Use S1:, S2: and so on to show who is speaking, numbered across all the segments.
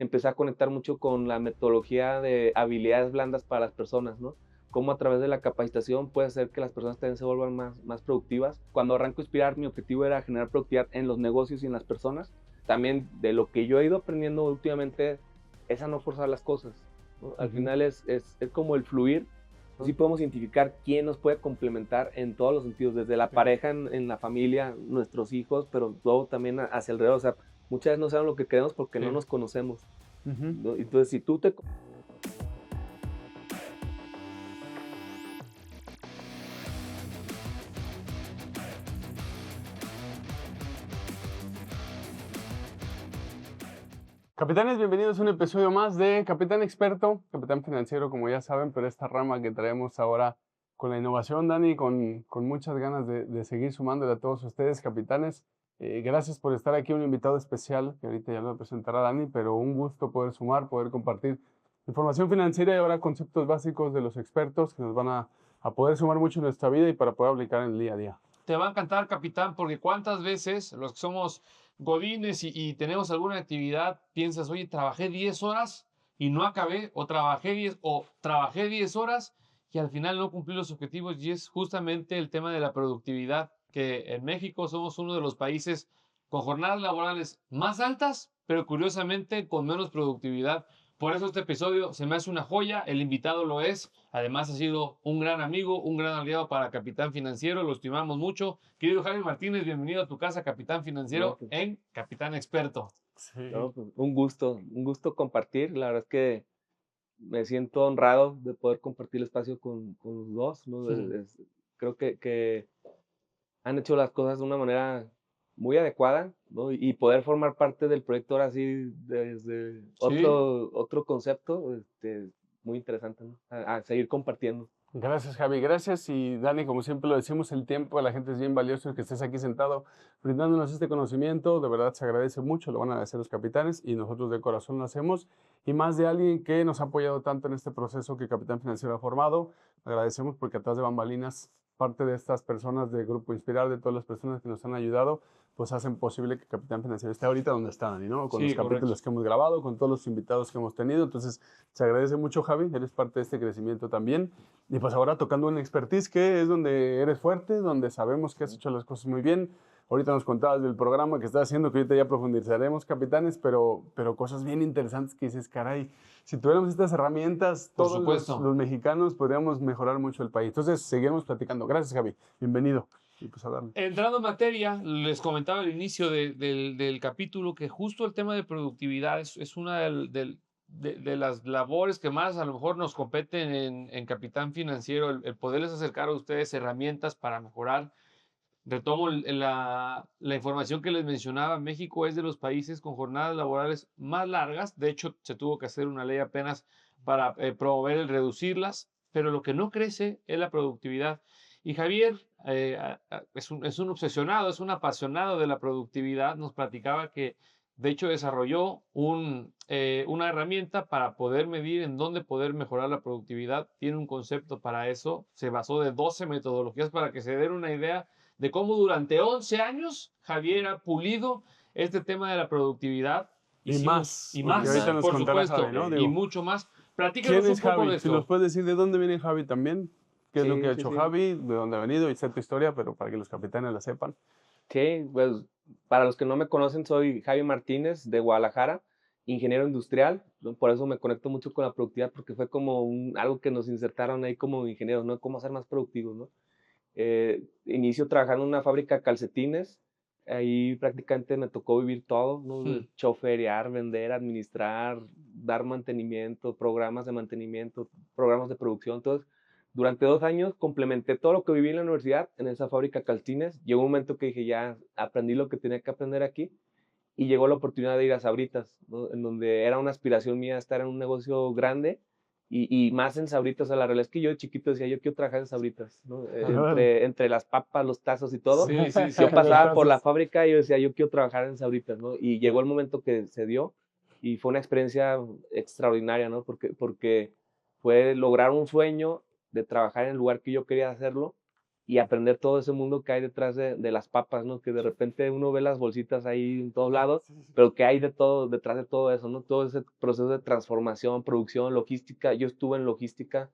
S1: empecé a conectar mucho con la metodología de habilidades blandas para las personas, ¿no? Cómo a través de la capacitación puede hacer que las personas también se vuelvan más productivas. Cuando arranco Inspirar, mi objetivo era generar productividad en los negocios y en las personas. También de lo que yo he ido aprendiendo últimamente es a no forzar las cosas, ¿no? Al final es como el fluir. Sí podemos identificar quién nos puede complementar en todos los sentidos, desde la pareja, en la familia, nuestros hijos, pero luego también hacia alrededor. O sea, muchas veces no sabemos lo que queremos porque no nos conocemos, ¿no? Entonces, si tú te...
S2: Capitanes, bienvenidos a un episodio más de Capitán Experto, Capitán Financiero, como ya saben, pero esta rama que traemos ahora con la innovación, Dani, con muchas ganas de seguir sumándole a todos ustedes, capitanes. Gracias por estar aquí, un invitado especial, que ahorita ya lo presentará Dani, pero un gusto poder sumar, poder compartir información financiera y ahora conceptos básicos de los expertos que nos van a poder sumar mucho en nuestra vida y para poder aplicar en el día a día.
S3: Te va a encantar, capitán, porque cuántas veces los que somos godines y tenemos alguna actividad, piensas, oye, trabajé 10 horas y no acabé, o trabajé 10 horas y al final no cumplí los objetivos, y es justamente el tema de la productividad, que en México somos uno de los países con jornadas laborales más altas, pero curiosamente con menos productividad. Por eso este episodio se me hace una joya, el invitado lo es. Además, ha sido un gran amigo, un gran aliado para Capitán Financiero. Lo estimamos mucho. Querido Javi Martínez, bienvenido a tu casa, Capitán
S1: No,
S3: Financiero,
S1: pues,
S3: en Capitán Experto.
S2: Sí.
S1: no, pues, un gusto compartir. La verdad es que me siento honrado de poder compartir el espacio con los dos, ¿no? Creo que han hecho las cosas de una manera muy adecuada, ¿no? Y poder formar parte del proyecto ahora sí desde
S3: Sí,
S1: otro concepto, muy interesante, ¿no? A seguir compartiendo.
S2: Gracias, Javi. Gracias. Y Dani, como siempre lo decimos, el tiempo de la gente es bien valioso, que estés aquí sentado brindándonos este conocimiento. De verdad se agradece mucho, lo van a agradecer los capitanes y nosotros de corazón lo hacemos. Y más de alguien que nos ha apoyado tanto en este proceso que Capitán Financiero ha formado. Agradecemos porque atrás de bambalinas, parte de estas personas del Grupo Inspirar, de todas las personas que nos han ayudado, pues hacen posible que Capitán Financiero esté ahorita donde está, Dani, ¿no? Con los
S3: sí, correcto.
S2: capítulos que hemos grabado, con todos los invitados que hemos tenido. Entonces, se agradece mucho, Javi. Eres parte de este crecimiento también. Y pues ahora tocando un expertise que es donde eres fuerte, donde sabemos que has hecho las cosas muy bien. Ahorita nos contabas del programa que estás haciendo, que ahorita ya profundizaremos, capitanes, pero cosas bien interesantes que dices, caray, si tuviéramos estas herramientas,
S3: Por
S2: todos
S3: supuesto.
S2: los mexicanos podríamos mejorar mucho el país. Entonces, seguiremos platicando. Gracias, Javi. Bienvenido. Y pues a darle.
S3: Entrando en materia, les comentaba al inicio del capítulo que justo el tema de productividad es una de las labores que más a lo mejor nos competen en Capitán Financiero, el poderles acercar a ustedes herramientas para mejorar. Retomo la información que les mencionaba. México es de los países con jornadas laborales más largas. De hecho, se tuvo que hacer una ley apenas para promover el reducirlas, pero lo que no crece es la productividad. Y Javier es un obsesionado, es un apasionado de la productividad. Nos platicaba que, de hecho, desarrolló una herramienta para poder medir en dónde poder mejorar la productividad. Tiene un concepto para eso. Se basó de 12 metodologías para que se den una idea de cómo durante 11 años Javier ha pulido este tema de la productividad.
S2: Y
S3: Hicimos,
S2: más,
S3: y
S2: porque
S3: más,
S2: ahorita nos
S3: por
S2: contará Javi,
S3: supuesto,
S2: ¿no?
S3: y
S2: Digo,
S3: mucho más.
S2: ¿quién
S3: Platícanos un
S2: es
S3: poco de
S2: Javi? Si nos
S3: esto.
S2: puedes decir de dónde viene Javi también, qué es lo que ha
S1: Sí, sí,
S2: hecho
S1: sí.
S2: Javi, de dónde ha venido y sé tu historia, pero para que los capitanes la sepan.
S1: Sí, pues para los que no me conocen, soy Javi Martínez de Guadalajara, ingeniero industrial, ¿no? Por eso me conecto mucho con la productividad, porque fue como algo que nos insertaron ahí como ingenieros, ¿no? Cómo ser más productivos, ¿no? Inicio trabajando en una fábrica de calcetines, ahí prácticamente me tocó vivir todo, ¿no?
S3: Hmm.
S1: Choferear, vender, administrar, dar mantenimiento, programas de mantenimiento, programas de producción. Entonces, durante 2 años complementé todo lo que viví en la universidad, en esa fábrica de calcetines. Llegó un momento que dije, ya aprendí lo que tenía que aprender aquí, y llegó la oportunidad de ir a Sabritas, ¿no? En donde era una aspiración mía estar en un negocio grande y más en Sabritas. O sea, la realidad es que yo de chiquito decía, yo quiero trabajar en Sabritas, ¿no?
S2: Órale.
S1: Entre las papas, los tazos y todo.
S3: Sí, sí,
S1: Yo
S3: sí.
S2: Los
S1: pasaba por la
S2: tazos.
S1: fábrica y yo decía, yo quiero trabajar en Sabritas, ¿no? Y llegó el momento que se dio y fue una experiencia extraordinaria, ¿no? Porque fue lograr un sueño de trabajar en el lugar que yo quería hacerlo y aprender todo ese mundo que hay detrás de las papas, ¿no? Que de repente uno ve las bolsitas ahí en todos lados, pero que hay de todo, detrás de todo eso, ¿no? Todo ese proceso de transformación, producción, logística. Yo estuve en logística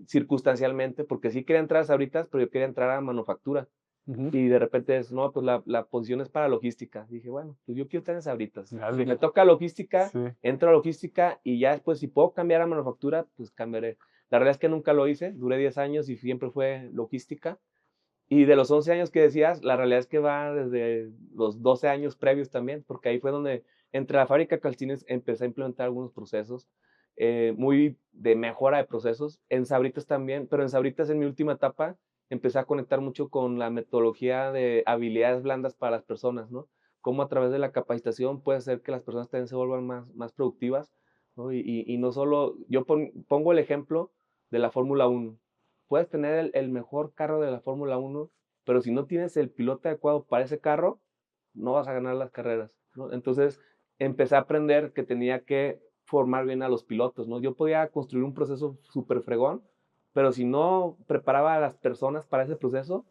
S1: circunstancialmente, porque sí quería entrar a Sabritas, pero yo quería entrar a manufactura. Y de repente es, no, pues la posición es para logística. Dije, bueno, pues yo quiero estar en Sabritas. Si me toca logística, entro a logística y ya después, si puedo cambiar a manufactura, pues cambiaré. La realidad es que nunca lo hice, duré 10 años y siempre fue logística. Y de los 11 años que decías, la realidad es que va desde los 12 años previos también, porque ahí fue donde, entre la fábrica de calcetines, empecé a implementar algunos procesos muy de mejora de procesos. En Sabritas también, pero en Sabritas en mi última etapa empecé a conectar mucho con la metodología de habilidades blandas para las personas, ¿no? Cómo a través de la capacitación puede hacer que las personas también se vuelvan más productivas, ¿no? Y no solo, yo pongo el ejemplo de la Fórmula 1. Puedes tener el mejor carro de la Fórmula 1, pero si no tienes el piloto adecuado para ese carro, no vas a ganar las carreras, ¿no? Entonces empecé a aprender que tenía que formar bien a los pilotos, ¿no? Yo podía construir un proceso súper fregón, pero si no preparaba a las personas para ese proceso,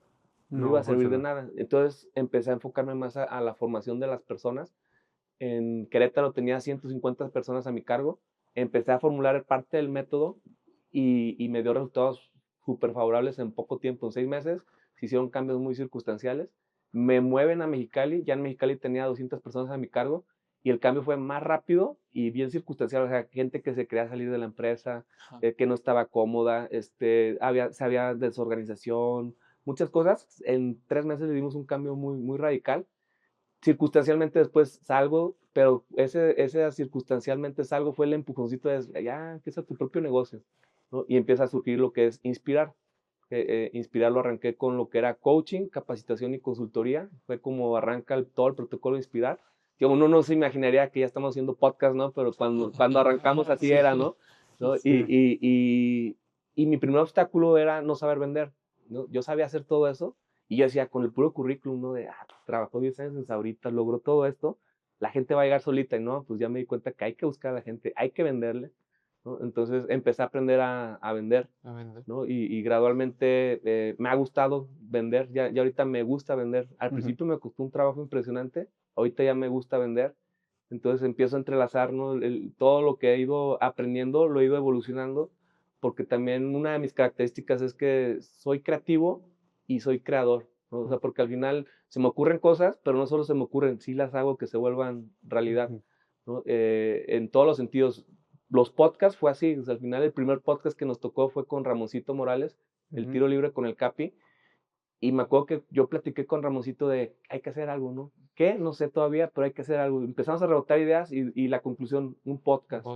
S1: no iba a servir de nada. Entonces empecé a enfocarme más a la formación de las personas. En Querétaro tenía 150 personas a mi cargo. Empecé a formular parte del método y me dio resultados súper favorables en poco tiempo. En 6 meses se hicieron cambios muy circunstanciales. Me mueven a Mexicali. Ya en Mexicali tenía 200 personas a mi cargo y el cambio fue más rápido y bien circunstancial. O sea, gente que se quería salir de la empresa, que no estaba cómoda, se había desorganización, muchas cosas. En 3 meses le dimos un cambio muy radical. Circunstancialmente después salgo, pero ese circunstancialmente salgo fue el empujoncito de ya empieza tu propio negocio, ¿no? Y empieza a surgir lo que es Inspirar. Inspirar lo arranqué con lo que era coaching, capacitación y consultoría. Fue como arranca todo el protocolo de Inspirar. Que uno no se imaginaría que ya estamos haciendo podcast, ¿no? Pero cuando arrancamos así
S3: Sí.
S1: era, ¿no? Y mi primer obstáculo era no saber vender, ¿no? Yo sabía hacer todo eso y yo decía, con el puro currículum, ¿no? Trabajó 10 años en Sabritas, logró todo esto, la gente va a llegar solita y no, pues ya me di cuenta que hay que buscar a la gente, hay que venderle, ¿no? Entonces empecé a aprender a vender, ¿no? Y gradualmente me ha gustado vender, ya ahorita me gusta vender. Al principio me costó un trabajo impresionante, ahorita ya me gusta vender. Entonces empiezo a entrelazar, ¿no? Todo lo que he ido aprendiendo, lo he ido evolucionando, porque también una de mis características es que soy creativo y soy creador, ¿no? O sea, porque al final se me ocurren cosas, pero no solo se me ocurren, sí las hago que se vuelvan realidad, ¿no? En todos los sentidos. Los podcasts fue así, o sea, al final el primer podcast que nos tocó fue con Ramoncito Morales, el tiro libre con el Capi, y me acuerdo que yo platiqué con Ramoncito de, hay que hacer algo, ¿no? ¿Qué? No sé todavía, pero hay que hacer algo. Empezamos a rebotar ideas y la conclusión, un podcast.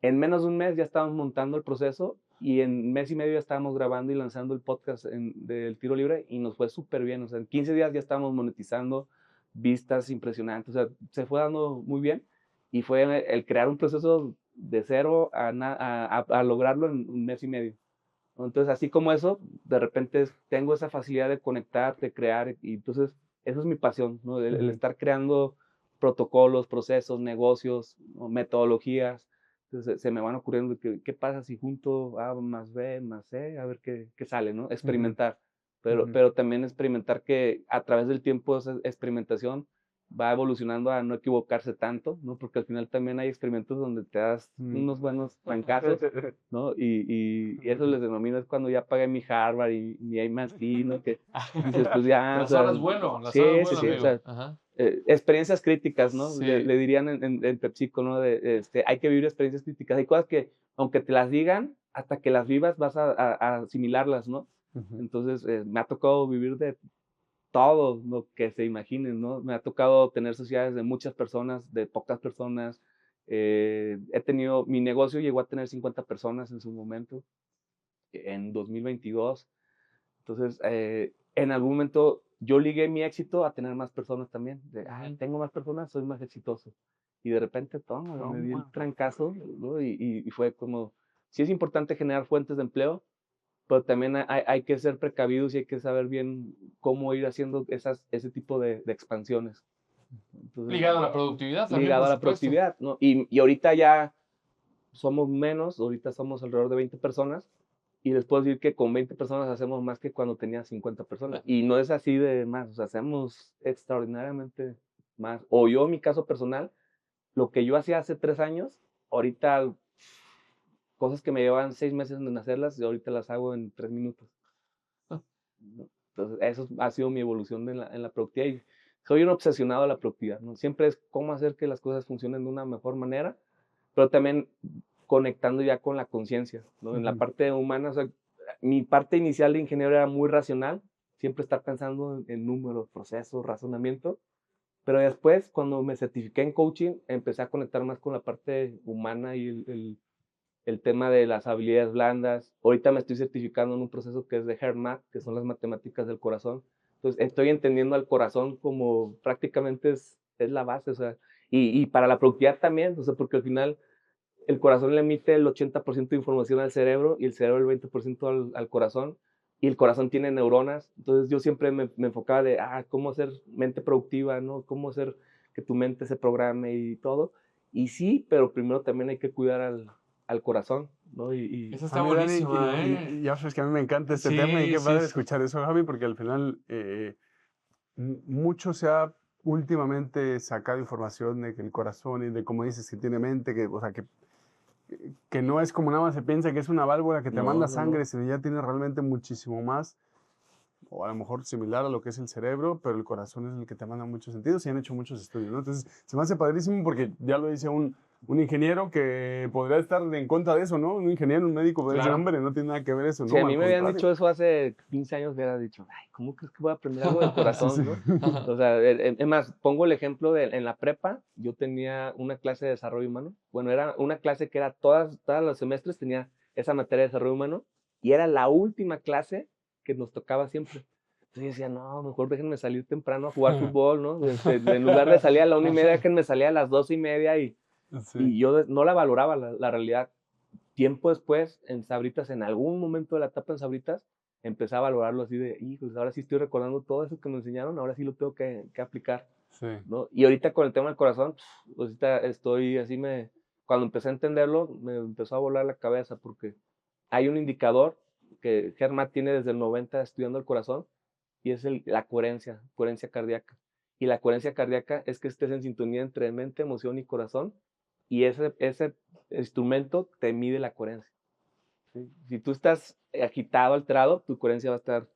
S1: En menos de un mes ya estábamos montando el proceso y en mes y medio ya estábamos grabando y lanzando el podcast del tiro libre y nos fue súper bien. O sea, en 15 días ya estábamos monetizando, vistas impresionantes. O sea, se fue dando muy bien y fue el crear un proceso de cero a lograrlo en un mes y medio. Entonces, así como eso, de repente tengo esa facilidad de conectar, de crear, y entonces eso es mi pasión, ¿no? El estar creando protocolos, procesos, negocios, ¿no? Metodologías. Entonces, se me van ocurriendo qué pasa si junto A más B más C, a ver qué sale, ¿no? Experimentar. Pero también experimentar que a través del tiempo esa experimentación va evolucionando a no equivocarse tanto, ¿no? Porque al final también hay experimentos donde te das unos buenos trancazos, ¿no? Y eso les denomino es cuando ya pagué mi Harvard y mi MIT, ¿no? Que dices, pues ya,
S3: Las horas bueno,
S1: sí, o sea, experiencias críticas, ¿no?
S3: Sí.
S1: Le dirían en PepsiCo, ¿no? Hay que vivir experiencias críticas. Hay cosas que, aunque te las digan, hasta que las vivas vas a asimilarlas, ¿no? Entonces, me ha tocado vivir de todo lo que se imaginen, ¿no? Me ha tocado tener sociedades de muchas personas, de pocas personas. Mi negocio llegó a tener 50 personas en su momento, en 2022. Entonces, en algún momento yo ligué mi éxito a tener más personas también. Tengo más personas, soy más exitoso. Y de repente, me di el trancazo, ¿no? Y fue como, sí es importante generar fuentes de empleo, pero también hay que ser precavidos y hay que saber bien cómo ir haciendo ese tipo de expansiones. Entonces,
S3: ligado a la productividad también,
S1: ligado a la productividad, ¿no? Y ahorita ya somos menos, ahorita somos alrededor de 20 personas, y les puedo decir que con 20 personas hacemos más que cuando tenía 50 personas. Y no es así de más, o sea, hacemos extraordinariamente más. O yo, en mi caso personal, lo que yo hacía hace 3 años, ahorita cosas que me llevaban 6 meses en hacerlas, y ahorita las hago en 3 minutos. ¿No? Entonces, eso ha sido mi evolución en la productividad. Y soy un obsesionado de la productividad, ¿no? Siempre es cómo hacer que las cosas funcionen de una mejor manera, pero también conectando ya con la conciencia, ¿no? En la parte humana, o sea, mi parte inicial de ingeniero era muy racional, siempre estar pensando en números, procesos, razonamiento, pero después, cuando me certifiqué en coaching, empecé a conectar más con la parte humana y el tema de las habilidades blandas. Ahorita me estoy certificando en un proceso que es de HeartMath, que son las matemáticas del corazón. Entonces, estoy entendiendo al corazón como prácticamente es la base, o sea, y para la productividad también, o sea, porque al final el corazón le emite el 80% de información al cerebro y el cerebro el 20% al corazón, y el corazón tiene neuronas. Entonces yo siempre me enfocaba de, cómo hacer mente productiva, ¿no? Cómo hacer que tu mente se programe y todo. Y sí, pero primero también hay que cuidar al corazón, ¿no?
S3: Esa
S2: A
S3: está
S2: mí, Dani,
S3: buenísima, ¿eh?
S2: ya sabes que a mí me encanta este tema y
S3: Sí,
S2: qué
S3: sí,
S2: padre
S3: sí.
S2: escuchar eso, Javi, porque al final mucho se ha últimamente sacado información de que el corazón y de cómo dices que tiene mente, que, o sea, que no es como nada más se piensa que es una válvula que te
S1: No,
S2: manda
S1: no,
S2: sangre,
S1: no.
S2: sino ya tiene realmente muchísimo más, o a lo mejor similar a lo que es el cerebro, pero el corazón es el que te manda muchos sentidos y han hecho muchos estudios, ¿no? Entonces, se me hace padrísimo porque ya lo dice un ingeniero que podría estar en contra de eso, ¿no? Un ingeniero, un médico podría decir,
S3: Claro.
S2: hombre, no tiene nada que ver eso,
S1: Si a
S2: ¿no?
S1: mí
S2: Al
S1: me habían
S2: contrario.
S1: dicho eso hace 15 años, hubiera dicho, ay, ¿cómo crees que voy a aprender algo del
S2: Sí, sí.
S1: corazón, no? O sea, es más, pongo el ejemplo en la prepa, yo tenía una clase de desarrollo humano. Bueno, era una clase que era todas los semestres tenía esa materia de desarrollo humano, y era la última clase que nos tocaba siempre. Entonces yo decía, no, mejor déjenme salir temprano a jugar fútbol, ¿no? En lugar de salir a la 1:30, déjenme salir a las 2:30,
S2: Sí.
S1: y yo no la valoraba, la realidad. Tiempo después, en Sabritas, en algún momento de la etapa en Sabritas, empecé a valorarlo así de, hijos, ahora sí estoy recordando todo eso que me enseñaron, ahora sí lo tengo que aplicar,
S2: Sí.
S1: ¿no? Y ahorita con el tema del corazón, ahorita estoy así, cuando empecé a entenderlo, me empezó a volar la cabeza, porque hay un indicador que Germán tiene desde el 90 estudiando el corazón, y es la coherencia cardíaca. Y la coherencia cardíaca es que estés en sintonía entre mente, emoción y corazón, y ese instrumento te mide la coherencia. ¿Sí? Si tú estás agitado, alterado, tu coherencia va a estar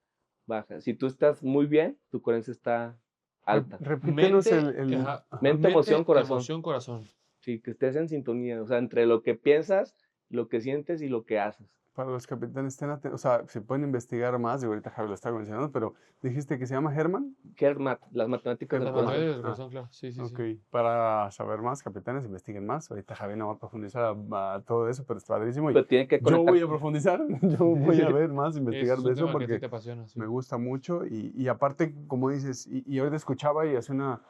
S1: baja. Si tú estás muy bien, tu coherencia está alta.
S2: Repítenos
S3: Mente, ajá,
S2: ajá.
S1: Mente, emoción,
S3: mente,
S1: corazón.
S3: emoción, corazón.
S1: Sí, que estés en sintonía, o sea, entre lo que piensas, lo que sientes y lo que haces.
S2: Para los capitanes, estén atentos, o sea, se pueden investigar más, y ahorita Javi lo estaba mencionando, pero dijiste que se llama Herman.
S1: Hermat, las matemáticas del
S3: Las
S2: Herman.
S1: corazón.
S3: matemáticas del
S2: Ah,
S3: corazón, claro. Sí, sí,
S2: ok.
S3: sí.
S2: Para saber más, capitanes, investiguen más. Ahorita Javi no va a profundizar a todo eso, pero está padrísimo. Y
S1: Pero tiene que
S2: yo
S1: conectar.
S2: voy a profundizar, yo voy a ver más,
S3: Ese
S2: investigar
S3: es
S2: de
S3: un
S2: eso,
S3: tema que a ti
S2: porque
S3: te apasiona, sí.
S2: me gusta mucho. Y aparte, como dices, y ahorita escuchaba y hace una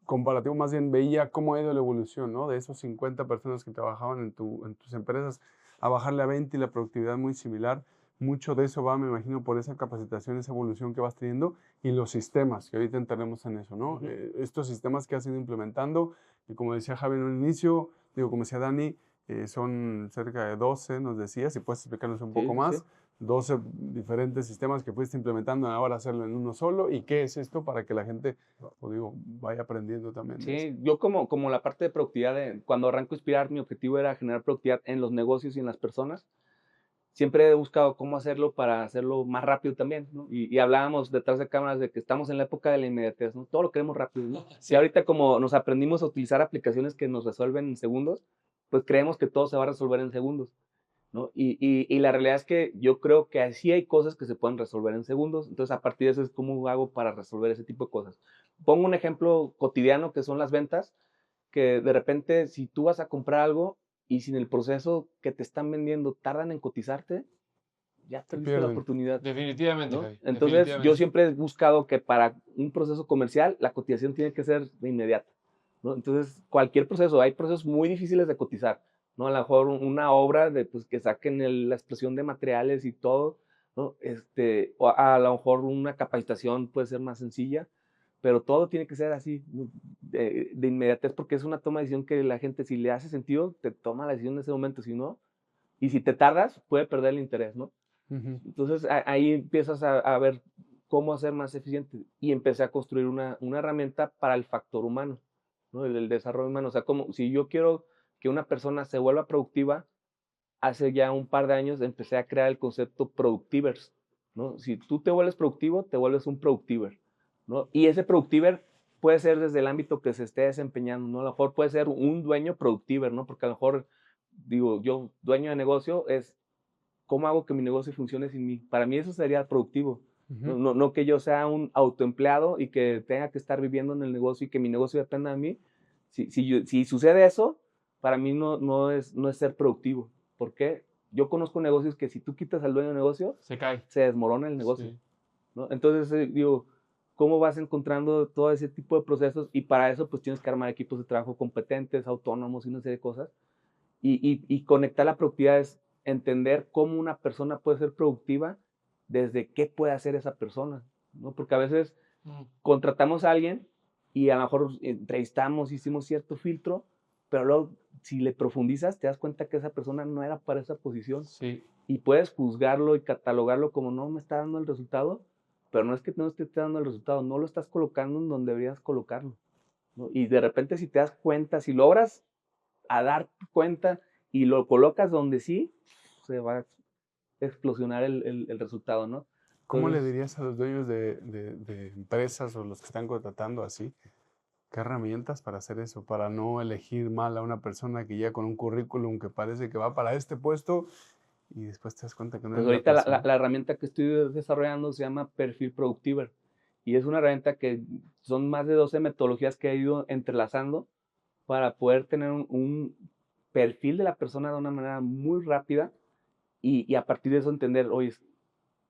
S2: comparativo, más bien veía cómo ha ido la evolución, ¿no? De esos 50 personas que trabajaban en tus empresas a bajarle a 20 y la productividad muy similar. Mucho de eso va, me imagino, por esa capacitación, esa evolución que vas teniendo y los sistemas, que ahorita entraremos en eso, ¿no? Estos sistemas que has ido implementando, y como decía Javi en un inicio, digo, como decía Dani, son cerca de 12, nos decías, si puedes explicarnos un poco
S1: Sí, sí.
S2: más. 12 diferentes sistemas que fuiste implementando, ahora hacerlo en uno solo. ¿Y qué es esto para que la gente, o digo, vaya aprendiendo también de eso?
S1: Sí, yo como la parte de productividad, cuando arranco a Inspirar, mi objetivo era generar productividad en los negocios y en las personas. Siempre he buscado cómo hacerlo para hacerlo más rápido también, ¿no? Y hablábamos detrás de cámaras de que estamos en la época de la inmediatez, ¿no? Todo lo queremos rápido, ¿no?
S3: Sí.
S1: Y ahorita como nos aprendimos a utilizar aplicaciones que nos resuelven en segundos, pues creemos que todo se va a resolver en segundos, ¿no? Y la realidad es que yo creo que así hay cosas que se pueden resolver en segundos. Entonces, a partir de eso es cómo hago para resolver ese tipo de cosas. Pongo un ejemplo cotidiano que son las ventas, que de repente si tú vas a comprar algo y sin el proceso que te están vendiendo tardan en cotizarte, ya
S2: Se
S1: perdiste la
S2: pierden.
S1: oportunidad,
S3: Definitivamente,
S1: ¿no?
S3: Javi.
S1: Entonces, yo
S3: Definitivamente.
S1: siempre he buscado que para un proceso comercial la cotización tiene que ser de inmediata, ¿no? Entonces, cualquier proceso, hay procesos muy difíciles de cotizar, ¿no? A lo mejor una obra de, pues, que saquen la expresión de materiales y todo, ¿no? O a lo mejor una capacitación puede ser más sencilla, pero todo tiene que ser así, de inmediatez, porque es una toma de decisión que la gente, si le hace sentido, te toma la decisión en ese momento, si no, Y si te tardas, puede perder el interés, ¿no?
S2: Ujú.
S1: Entonces ahí empiezas a ver cómo hacer más eficiente y empecé a construir una herramienta para el factor humano, ¿no? El desarrollo humano. O sea, como si yo quiero que una persona se vuelva productiva, hace ya un par de años empecé a crear el concepto productivers, ¿no? Si tú te vuelves productivo, te vuelves un productiver, ¿no? Y ese productiver puede ser desde el ámbito que se esté desempeñando, ¿no? A lo mejor puede ser un dueño productiver, ¿no? Porque a lo mejor, digo, yo, dueño de negocio, es cómo hago que mi negocio funcione sin mí. Para mí eso sería productivo.
S2: Ujú.
S1: No que yo sea un autoempleado y que tenga que estar viviendo en el negocio y que mi negocio dependa de mí. Si sucede eso, para mí no es ser productivo. ¿Por qué? Yo conozco negocios que si tú quitas al dueño del negocio,
S3: Se cae.
S1: se desmorona el negocio,
S3: Sí.
S1: ¿no? Entonces, digo, ¿cómo vas encontrando todo ese tipo de procesos? Y para eso, pues tienes que armar equipos de trabajo competentes, autónomos y una serie de cosas. Y conectar la productividad es entender cómo una persona puede ser productiva desde qué puede hacer esa persona, ¿no? Porque a veces
S3: Mm.
S1: contratamos a alguien y a lo mejor entrevistamos, hicimos cierto filtro, pero luego si le profundizas te das cuenta que esa persona no era para esa posición
S3: Sí.
S1: y puedes juzgarlo y catalogarlo como no me está dando el resultado, pero no es que no esté dando el resultado, no lo estás colocando en donde deberías colocarlo, ¿no? Y de repente si te das cuenta, si logras a dar cuenta y lo colocas donde sí, se va a explosionar el resultado, ¿no?
S2: ¿Cómo le
S1: Entonces,
S2: dirías a los dueños de empresas o los que están contratando así? ¿Qué herramientas para hacer eso? Para no elegir mal a una persona que ya con un currículum que parece que va para este puesto y después te das cuenta que no
S1: pues
S2: es la
S1: ahorita
S2: persona.
S1: la herramienta que estoy desarrollando se llama Perfil Productiver y es una herramienta que son más de 12 metodologías que he ido entrelazando para poder tener un perfil de la persona de una manera muy rápida y a partir de eso entender, oye,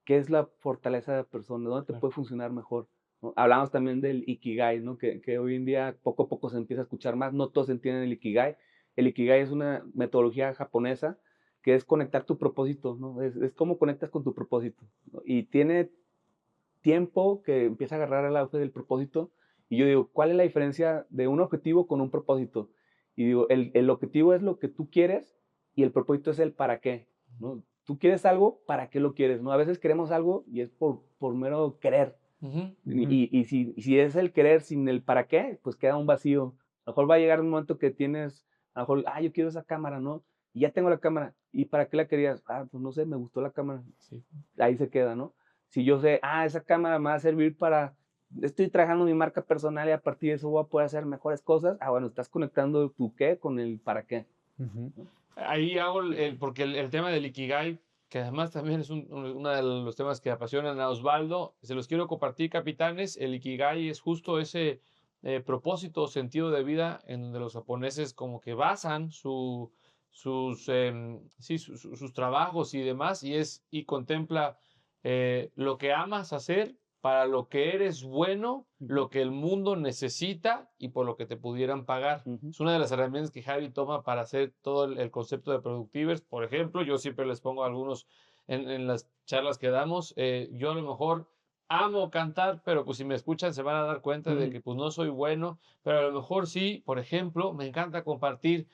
S1: qué es la fortaleza de la persona, dónde te
S3: Claro.
S1: puede funcionar mejor, ¿no? Hablamos también del Ikigai, ¿no? Que hoy en día poco a poco se empieza a escuchar más, no todos entienden el Ikigai. El Ikigai es una metodología japonesa que es conectar tu propósito, ¿no? Es cómo conectas con tu propósito, ¿no? Y tiene tiempo que empieza a agarrar el auge del propósito y yo digo, ¿cuál es la diferencia de un objetivo con un propósito? Y digo, el objetivo es lo que tú quieres y el propósito es el para qué, ¿no? Tú quieres algo, ¿para qué lo quieres? ¿No? A veces queremos algo y es por mero querer.
S2: Ujú.
S1: Y si es el querer sin el para qué, pues queda un vacío. A lo mejor va a llegar un momento que tienes, a lo mejor, yo quiero esa cámara, ¿no? Y ya tengo la cámara. ¿Y para qué la querías? Pues no sé, me gustó la cámara.
S3: Sí.
S1: Ahí se queda, ¿no? Si yo sé, esa cámara me va a servir para, estoy trabajando mi marca personal y a partir de eso voy a poder hacer mejores cosas, bueno, estás conectando tu qué con el para qué,
S2: Ujú.
S1: ¿no?
S3: Ahí hago porque el tema del Ikigai, que además también es uno de los temas que apasionan a Osvaldo, se los quiero compartir, capitanes. El Ikigai es justo ese propósito o sentido de vida en donde los japoneses como que basan sus trabajos y demás, y contempla lo que amas hacer, para lo que eres bueno, lo que el mundo necesita y por lo que te pudieran pagar.
S1: Ujú.
S3: Es una de las herramientas que Javi toma para hacer todo el concepto de Productivers. Por ejemplo, yo siempre les pongo algunos en las charlas que damos. Yo a lo mejor amo cantar, pero pues si me escuchan se van a dar cuenta de
S1: Ujú.
S3: que pues no soy bueno, pero a lo mejor sí, por ejemplo, me encanta compartir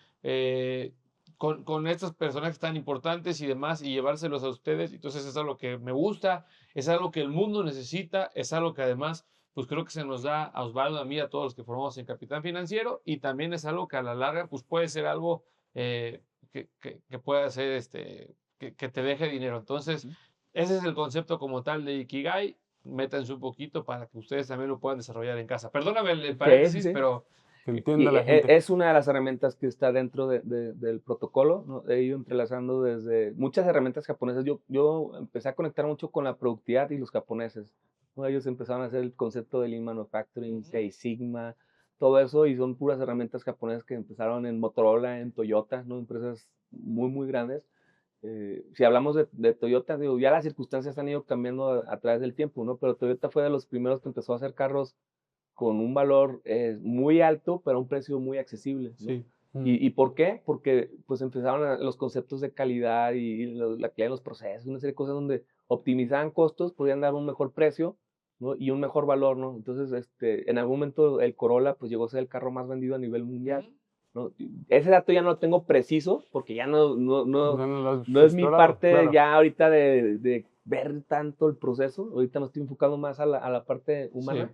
S3: con estos personajes tan importantes y demás y llevárselos a ustedes. Entonces es algo que me gusta, es algo que el mundo necesita, es algo que además pues creo que se nos da a Osvaldo, a mí, a todos los que formamos en Capitán Financiero, y también es algo que a la larga pues puede ser algo que pueda ser que te deje dinero. Entonces, ese es el concepto como tal de Ikigai. Métanse un poquito para que ustedes también lo puedan desarrollar en casa. Perdóname el
S1: Sí, sí,
S3: paréntesis,
S1: sí.
S3: pero
S2: Que
S1: Y
S2: entienda la gente.
S1: es una de las herramientas que está dentro del protocolo, ¿no? He ido entrelazando desde muchas herramientas japonesas. Yo empecé a conectar mucho con la productividad y los japoneses, ¿no? Ellos empezaron a hacer el concepto de Lean Manufacturing, Six Sigma, todo eso, y son puras herramientas japonesas que empezaron en Motorola, en Toyota, ¿no? Empresas muy, muy grandes. Si hablamos de Toyota, digo, ya las circunstancias han ido cambiando a través del tiempo, ¿no? Pero Toyota fue de los primeros que empezó a hacer carros con un valor muy alto, pero a un precio muy accesible, ¿no?
S3: sí.
S1: ¿Y por qué? Porque pues empezaron los conceptos de calidad y la calidad de los procesos, una serie de cosas donde optimizaban costos, podían dar un mejor precio, ¿no? Y un mejor valor, ¿no? Entonces, en algún momento el Corolla pues llegó a ser el carro más vendido a nivel mundial. ¿no? Ese dato ya no lo tengo preciso porque ya no es mi
S2: Explorado,
S1: parte
S2: claro.
S1: ya ahorita de ver tanto el proceso. Ahorita me estoy enfocando más a la parte humana.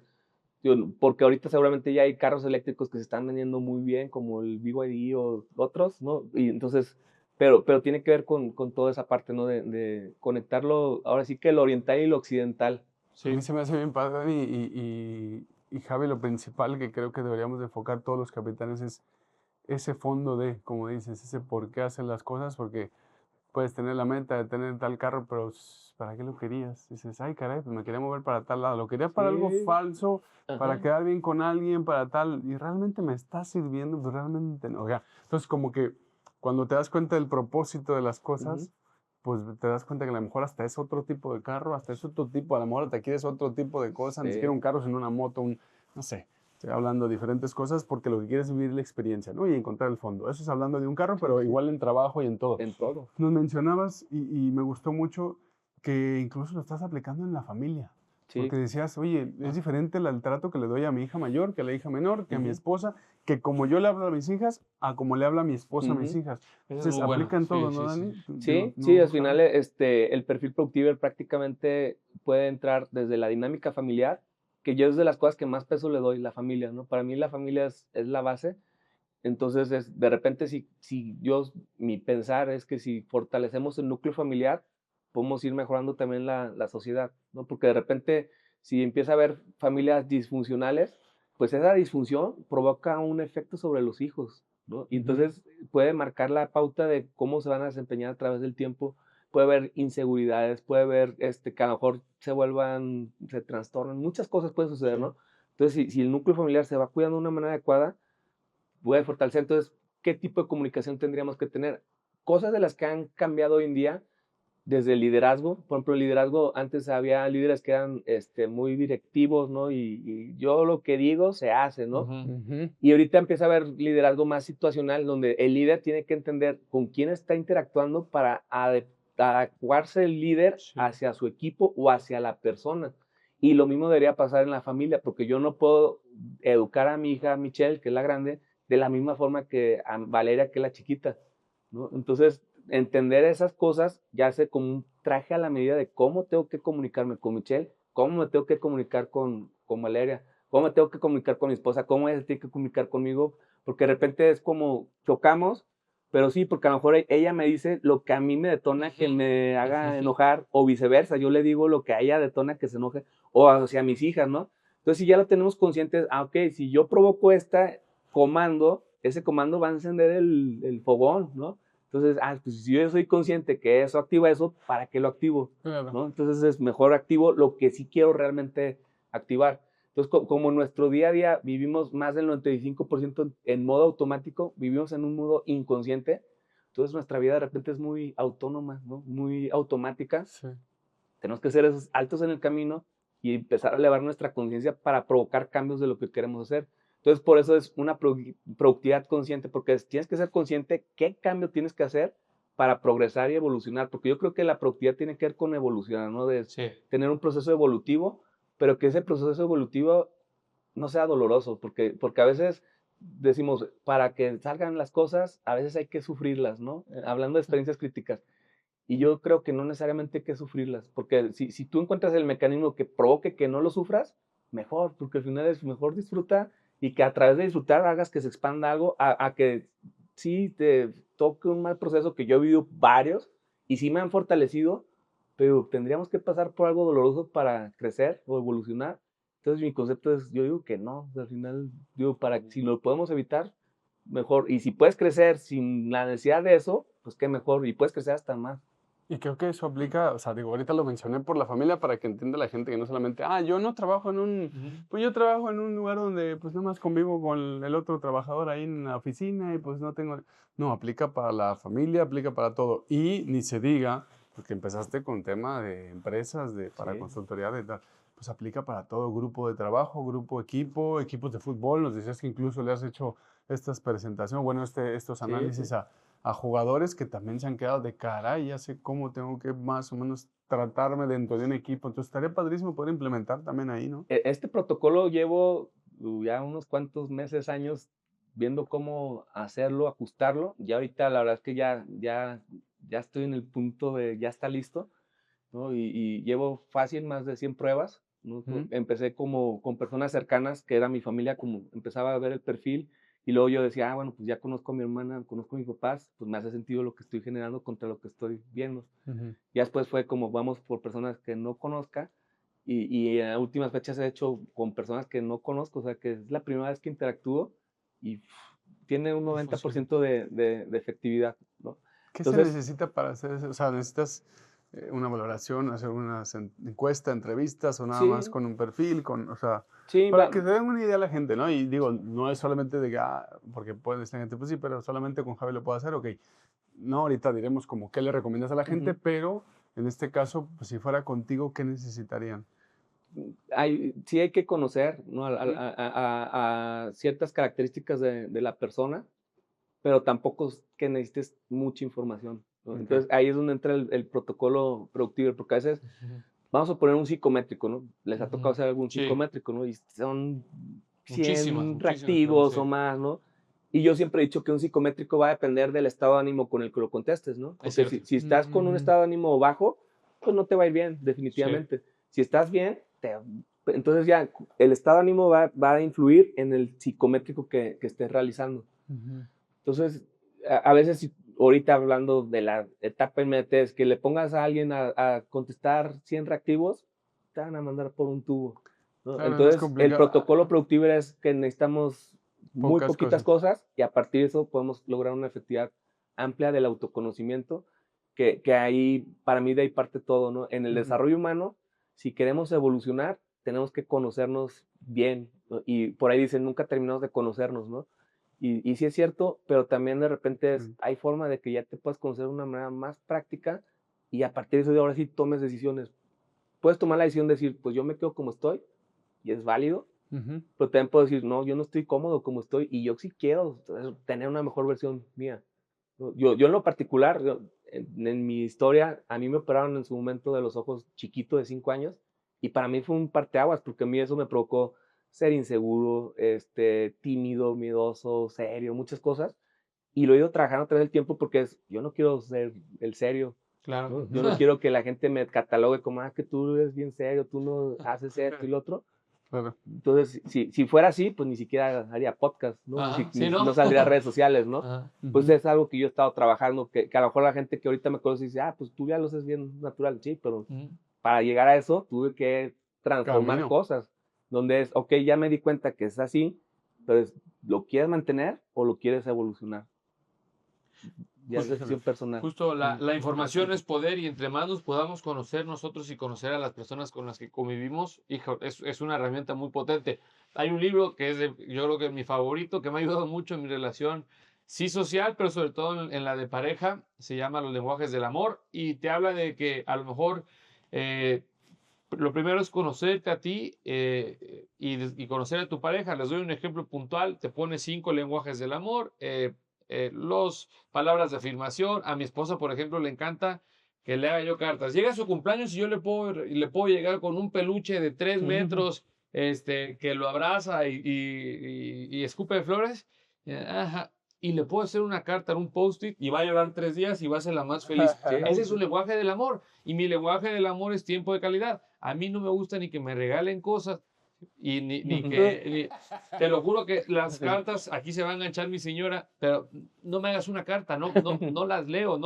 S3: Sí.
S1: Porque ahorita seguramente ya hay carros eléctricos que se están vendiendo muy bien, como el BYD o otros, ¿no? Y entonces, pero tiene que ver con toda esa parte, ¿no? De conectarlo, ahora sí que lo oriental y lo occidental.
S2: A mí se me hace bien padre, Dani, y Javi, lo principal que creo que deberíamos de enfocar todos los capitanes es ese fondo de, como dices, ese por qué hacen las cosas, porque puedes tener la meta de tener tal carro, pero ¿para qué lo querías? Dices, ay, caray, pues me quería mover para tal lado, lo quería para algo
S1: Sí,
S2: falso, para
S1: ajá.
S2: quedar bien con alguien, para tal, y realmente me está sirviendo, pues realmente no. O sea, entonces como que cuando te das cuenta del propósito de las
S1: Ujú.
S2: cosas, pues te das cuenta que a lo mejor hasta es otro tipo de carro, hasta es otro tipo, a lo mejor te quieres otro tipo de cosa, ni siquiera
S1: Sí,
S2: un carro, sino una moto, no sé. Estoy hablando de diferentes cosas porque lo que quieres es vivir la experiencia, ¿no? Y encontrar el fondo. Eso es hablando de un carro,
S1: sí,
S2: pero
S1: sí,
S2: igual en trabajo y en todo.
S1: en todo.
S2: Nos mencionabas y me gustó mucho que incluso lo estás aplicando en la familia.
S1: Sí.
S2: Porque decías, oye, es diferente el trato que le doy a mi hija mayor, que a la hija menor, que a mi
S1: Ujú,
S2: esposa, que como yo le hablo a mis hijas, a como le habla mi esposa a mis
S1: ujú.
S2: hijas.
S3: Esa es
S2: Entonces,
S3: muy buena.
S2: aplica en
S3: Sí,
S2: todo, ¿no,
S3: sí, sí.
S2: Dani? Digo,
S1: Sí, sí, al
S2: ¿no, Javi?
S1: final el perfil productivo prácticamente puede entrar desde la dinámica familiar, que yo es de las cosas que más peso le doy, la familia, ¿no? Para mí la familia es la base. Entonces, de repente, mi pensar es que si fortalecemos el núcleo familiar, podemos ir mejorando también la sociedad, ¿no? Porque de repente, si empieza a haber familias disfuncionales, pues esa disfunción provoca un efecto sobre los hijos, ¿no? Y
S2: Ujú.
S1: entonces puede marcar la pauta de cómo se van a desempeñar a través del tiempo. Puede haber inseguridades, puede haber que a lo mejor se trastornan, muchas cosas pueden suceder,
S2: Sí.
S1: ¿no? Entonces, si el núcleo familiar se va cuidando de una manera adecuada, puede fortalecer. Entonces, ¿qué tipo de comunicación tendríamos que tener? Cosas de las que han cambiado hoy en día, desde el liderazgo. Por ejemplo, el liderazgo, antes había líderes que eran muy directivos, ¿no? Y yo lo que digo se hace, ¿no?
S3: Ujú.
S2: Ujú.
S1: Y ahorita empieza a haber liderazgo más situacional, donde el líder tiene que entender con quién está interactuando para adecuarse el líder
S3: Sí.
S1: hacia su equipo o hacia la persona. Y lo mismo debería pasar en la familia, porque yo no puedo educar a mi hija Michelle, que es la grande, de la misma forma que a Valeria, que es la chiquita, ¿no? Entonces, entender esas cosas ya hace como un traje a la medida de cómo tengo que comunicarme con Michelle, cómo me tengo que comunicar con Valeria, cómo me tengo que comunicar con mi esposa, cómo ella se tiene que comunicar conmigo, porque de repente es como chocamos, pero sí, porque a lo mejor ella me dice lo que a mí me detona que
S3: Ujú.
S1: me haga
S3: Ujú.
S1: enojar, o viceversa, yo le digo lo que a ella detona que se enoje, o hacia mis hijas, ¿no? Entonces, si ya lo tenemos conscientes, ok, si yo provoco ese comando va a encender el fogón, ¿no? Entonces, pues si yo soy consciente que eso activa eso, ¿para qué lo activo?
S2: Claro.
S1: ¿No? Entonces es mejor activo lo que sí quiero realmente activar. Entonces, como en nuestro día a día vivimos más del 95% en modo automático, vivimos en un modo inconsciente, entonces nuestra vida de repente es muy autónoma, ¿no? Muy automática.
S2: Sí.
S1: Tenemos que ser esos altos en el camino y empezar a elevar nuestra conciencia para provocar cambios de lo que queremos hacer. Entonces, por eso es una productividad consciente, porque tienes que ser consciente qué cambio tienes que hacer para progresar y evolucionar, porque yo creo que la productividad tiene que ver con evolucionar, ¿no? De
S3: Sí.
S1: tener un proceso evolutivo, pero que ese proceso evolutivo no sea doloroso, porque a veces decimos, para que salgan las cosas, a veces hay que sufrirlas, ¿no? Hablando de experiencias críticas. Y yo creo que no necesariamente hay que sufrirlas, porque si tú encuentras el mecanismo que provoque que no lo sufras, mejor, porque al final es mejor disfruta y que a través de disfrutar hagas que se expanda algo, a que sí te toque un mal proceso, que yo he vivido varios y sí me han fortalecido, pero tendríamos que pasar por algo doloroso para crecer o evolucionar. Entonces mi concepto es, yo digo que no, al final digo, si lo podemos evitar, mejor. Y si puedes crecer sin la necesidad de eso, pues qué mejor, y puedes crecer hasta más.
S2: Y creo que eso aplica, o sea, digo, ahorita lo mencioné por la familia para que entienda la gente que no solamente, yo no trabajo en
S3: Ujú.
S2: pues yo trabajo en un lugar donde pues nada más convivo con el otro trabajador ahí en la oficina y pues no tengo, no, aplica para la familia, aplica para todo. Y ni se diga, porque empezaste con tema de empresas, para
S1: Sí,
S2: consultoría de tal, pues aplica para todo grupo de trabajo, grupo, equipo, equipos de fútbol. Nos decías que incluso le has hecho estas presentaciones, bueno, estos
S1: sí,
S2: análisis
S1: sí.
S2: a jugadores que también se han quedado de cara y ya sé cómo tengo que más o menos tratarme dentro de un equipo. Entonces estaría padrísimo poder implementar también ahí, ¿no?
S1: Este protocolo llevo ya unos cuantos meses, años viendo cómo hacerlo, ajustarlo. Ya ahorita la verdad es que ya estoy en el punto de ya está listo, ¿no? Y llevo fácil más de 100 pruebas, ¿no? Empecé como con personas cercanas, que era mi familia, como empezaba a ver el perfil, y luego yo decía, bueno, pues ya conozco a mi hermana, conozco a mis papás, pues me hace sentido lo que estoy generando contra lo que estoy viendo. Ya después fue como vamos por personas que no conozca, y en últimas fechas he hecho con personas que no conozco, o sea, que es la primera vez que interactúo y tiene un 90% de efectividad, ¿no?
S2: ¿Qué se
S1: Entonces,
S2: necesita para hacer eso? O sea, ¿necesitas una valoración, hacer una encuesta, entrevistas o nada más
S1: sí,
S2: con un perfil? O sea,
S1: sí,
S2: para que se den una idea a la gente, ¿no? Y digo, no es solamente de que, porque puede decir la gente, pues sí, pero solamente con Javi lo puedo hacer, ok. No, ahorita diremos como qué le recomiendas a la gente, pero en este caso, pues si fuera contigo, ¿qué necesitarían?
S1: sí hay que conocer, ¿no? A ciertas características de la persona, pero tampoco es que necesites mucha información, ¿no?
S2: Ok.
S1: Entonces ahí es donde entra el protocolo productivo, porque a veces vamos a poner un psicométrico, ¿no? Les ha tocado hacer algún
S3: Sí,
S1: psicométrico, ¿no? Y son
S3: muchísimas
S1: 100
S3: preguntas,
S1: reactivos o
S3: sí.
S1: más, ¿no? Y yo siempre he dicho que un psicométrico va a depender del estado de ánimo con el que lo contestes, ¿no?
S3: Es
S1: Porque
S3: cierto.
S1: si estás con un estado de ánimo bajo, pues no te va a ir bien,
S3: Sí.
S1: definitivamente. Si estás bien, entonces ya el estado de ánimo va a influir en el psicométrico que estés realizando. Entonces, a veces, ahorita hablando de la etapa inmediata, es que le pongas a alguien a contestar 100 reactivos, te van a mandar por un tubo, ¿no?
S2: Claro, es más
S1: Entonces, el
S2: complicado.
S1: protocolo productivo es que necesitamos muy
S2: Pocas
S1: poquitas cosas y a partir de eso podemos lograr una efectividad amplia del autoconocimiento, que ahí, para mí, de ahí parte todo, ¿no? En el desarrollo humano, si queremos evolucionar, tenemos que conocernos bien, ¿no? Y por ahí dicen, nunca terminamos de conocernos, ¿no? Y sí es cierto, pero también de repente hay forma de que ya te puedas conocer de una manera más práctica y a partir de eso de ahora sí tomes decisiones. Puedes tomar la decisión de decir, pues yo me quedo como estoy y es válido, pero también puedo decir, no, yo no estoy cómodo como estoy y yo sí quiero tener una mejor versión mía. ¿No? Yo en lo particular, en mi historia, a mí me operaron en su momento de los ojos chiquito de 5 años y para mí fue un parteaguas porque a mí eso me provocó ser inseguro, tímido, miedoso, serio, muchas cosas. Y lo he ido trabajando a través del tiempo porque yo no quiero ser el serio,
S3: Claro.
S1: ¿no? Yo no quiero que la gente me catalogue como, que tú eres bien serio, tú no haces esto y lo otro.
S2: Claro.
S1: Entonces, si fuera así, pues ni siquiera haría podcast, ¿no?
S3: Ajá, sí, ¿no?
S1: No saldría a redes sociales, ¿no?
S3: Ajá.
S1: Pues es algo que yo he estado trabajando, que a lo mejor la gente que ahorita me conoce dice, pues tú ya lo haces bien natural, sí, pero para llegar a eso tuve que transformar
S2: Camino.
S1: cosas, donde es, ok, ya me di cuenta que es así, pero ¿lo quieres mantener o lo quieres evolucionar? Ya es decisión personal.
S3: Justo la información es poder y entre más nos podamos conocer nosotros y conocer a las personas con las que convivimos, hijo, es una herramienta muy potente. Hay un libro que es, yo creo que es mi favorito, que me ha ayudado mucho en mi relación, sí social, pero sobre todo en la de pareja, se llama Los lenguajes del amor y te habla de que a lo mejor lo primero es conocerte a ti y conocer a tu pareja. Les doy un ejemplo puntual, te pone 5 lenguajes del amor, los palabras de afirmación. A mi esposa, por ejemplo, le encanta que le haga yo cartas. Llega su cumpleaños y yo le puedo llegar con un peluche de 3 metros, que lo abraza y escupe flores. Ajá. Y le puedo hacer una carta, un post-it, y va a llorar 3 días y va a ser la más feliz. Ese es su lenguaje del amor. Y mi lenguaje del amor es tiempo de calidad. A mí no me gusta ni que me regalen cosas, y te lo juro que las cartas, aquí se va a enganchar mi señora, pero no me hagas una carta, no las leo,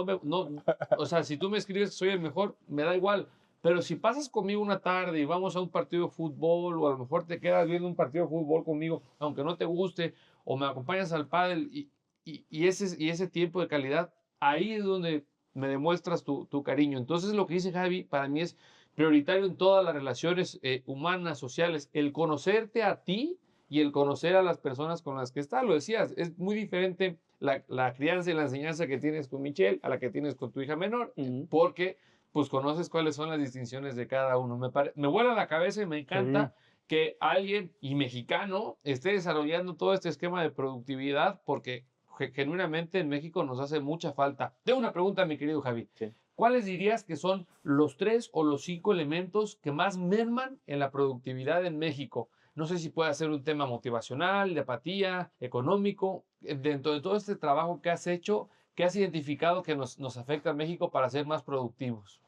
S3: o sea, si tú me escribes que soy el mejor, me da igual, pero si pasas conmigo una tarde y vamos a un partido de fútbol, o a lo mejor te quedas viendo un partido de fútbol conmigo, aunque no te guste, o me acompañas al pádel, y ese tiempo de calidad, ahí es donde me demuestras tu cariño. Entonces lo que dice Javi, para mí es prioritario en todas las relaciones humanas, sociales, el conocerte a ti y el conocer a las personas con las que estás. Lo decías, es muy diferente la crianza y la enseñanza que tienes con Michelle a la que tienes con tu hija menor, porque pues conoces cuáles son las distinciones de cada uno. Me vuela la cabeza y me encanta que alguien, y mexicano, esté desarrollando todo este esquema de productividad, porque genuinamente en México nos hace mucha falta. Tengo una pregunta, mi querido Javi.
S1: Sí.
S3: ¿Cuáles dirías que son los 3 o los 5 elementos que más merman en la productividad en México? No sé si puede ser un tema motivacional, de apatía, económico. Dentro de todo este trabajo que has hecho, ¿qué has identificado que nos afecta a México para ser más productivos?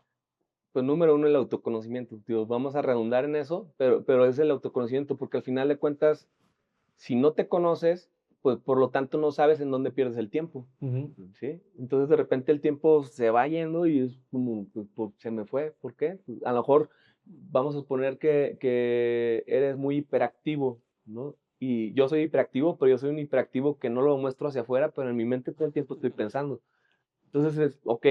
S1: Pues número uno, el autoconocimiento. Digo, vamos a redundar en eso, pero es el autoconocimiento, porque al final de cuentas, si no te conoces, pues por lo tanto no sabes en dónde pierdes el tiempo, ¿sí? Entonces de repente el tiempo se va yendo y es como, pues, se me fue. ¿Por qué? Pues, a lo mejor vamos a suponer que eres muy hiperactivo, ¿no? Y yo soy hiperactivo, pero yo soy un hiperactivo que no lo muestro hacia afuera, pero en mi mente todo el tiempo estoy pensando. Entonces es, ok,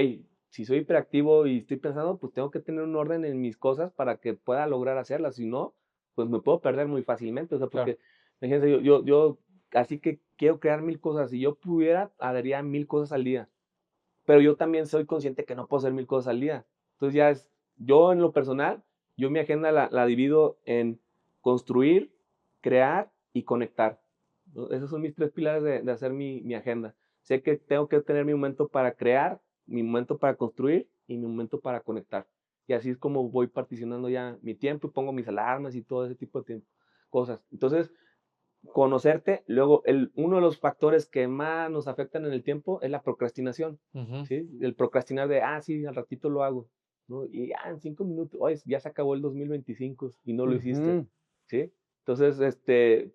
S1: si soy hiperactivo y estoy pensando, pues tengo que tener un orden en mis cosas para que pueda lograr hacerlas. Si no, pues me puedo perder muy fácilmente. O sea,
S3: Claro.
S1: porque, fíjense, yo así que quiero crear 1000 cosas. Si yo pudiera, haría 1000 cosas al día. Pero yo también soy consciente que no puedo hacer 1000 cosas al día. Entonces ya es, yo en lo personal, yo mi agenda la divido en construir, crear y conectar, ¿no? Esos son mis tres pilares de hacer mi agenda. Sé que tengo que tener mi momento para crear, mi momento para construir y mi momento para conectar. Y así es como voy particionando ya mi tiempo y pongo mis alarmas y todo ese tipo de cosas. Entonces, conocerte, luego uno de los factores que más nos afectan en el tiempo es la procrastinación, ¿sí? El procrastinar de, sí, al ratito lo hago, ¿no? Y en 5 minutos, oye, ya se acabó el 2025 y no lo hiciste, ¿sí? Entonces,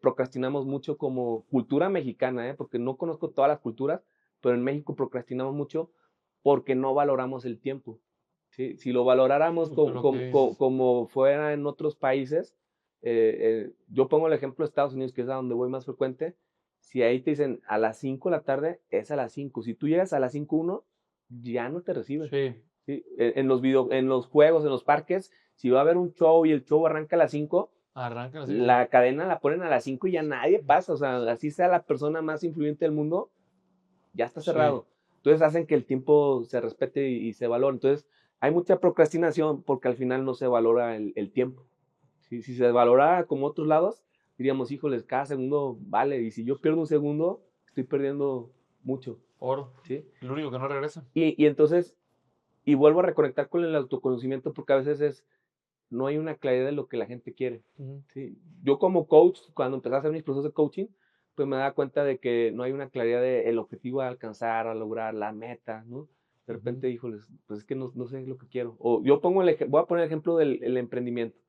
S1: procrastinamos mucho como cultura mexicana, ¿eh? Porque no conozco todas las culturas, pero en México procrastinamos mucho porque no valoramos el tiempo, ¿sí? Si lo valoráramos
S3: Justo lo que dices.
S1: como fuera en otros países, yo pongo el ejemplo de Estados Unidos, que es a donde voy más frecuente. Si ahí te dicen a las 5 de la tarde, es a las 5. Si tú llegas a las 5:01, ya no te reciben,
S3: Sí,
S1: ¿sí? En los juegos, en los parques, si va a haber un show y el show arranca a las 5,
S3: arrancan así.
S1: la cadena la ponen a las 5 y ya nadie pasa. O sea, así sea la persona más influyente del mundo, ya está
S3: Sí.
S1: cerrado. Entonces hacen que el tiempo se respete y se valore. Entonces hay mucha procrastinación porque al final no se valora el tiempo. Si se valorara como otros lados, diríamos, híjoles, cada segundo vale. Y si yo pierdo un segundo, estoy perdiendo mucho,
S3: Oro.
S1: ¿sí?
S3: Lo único que no regresa.
S1: Y entonces, y vuelvo a reconectar con el autoconocimiento porque a veces no hay una claridad de lo que la gente quiere, ¿sí? Yo como coach, cuando empecé a hacer mis procesos de coaching, pues me daba cuenta de que no hay una claridad del objetivo a alcanzar, a lograr, la meta, ¿no? De repente, híjoles, pues es que no sé lo que quiero. O yo voy a poner el ejemplo del emprendimiento.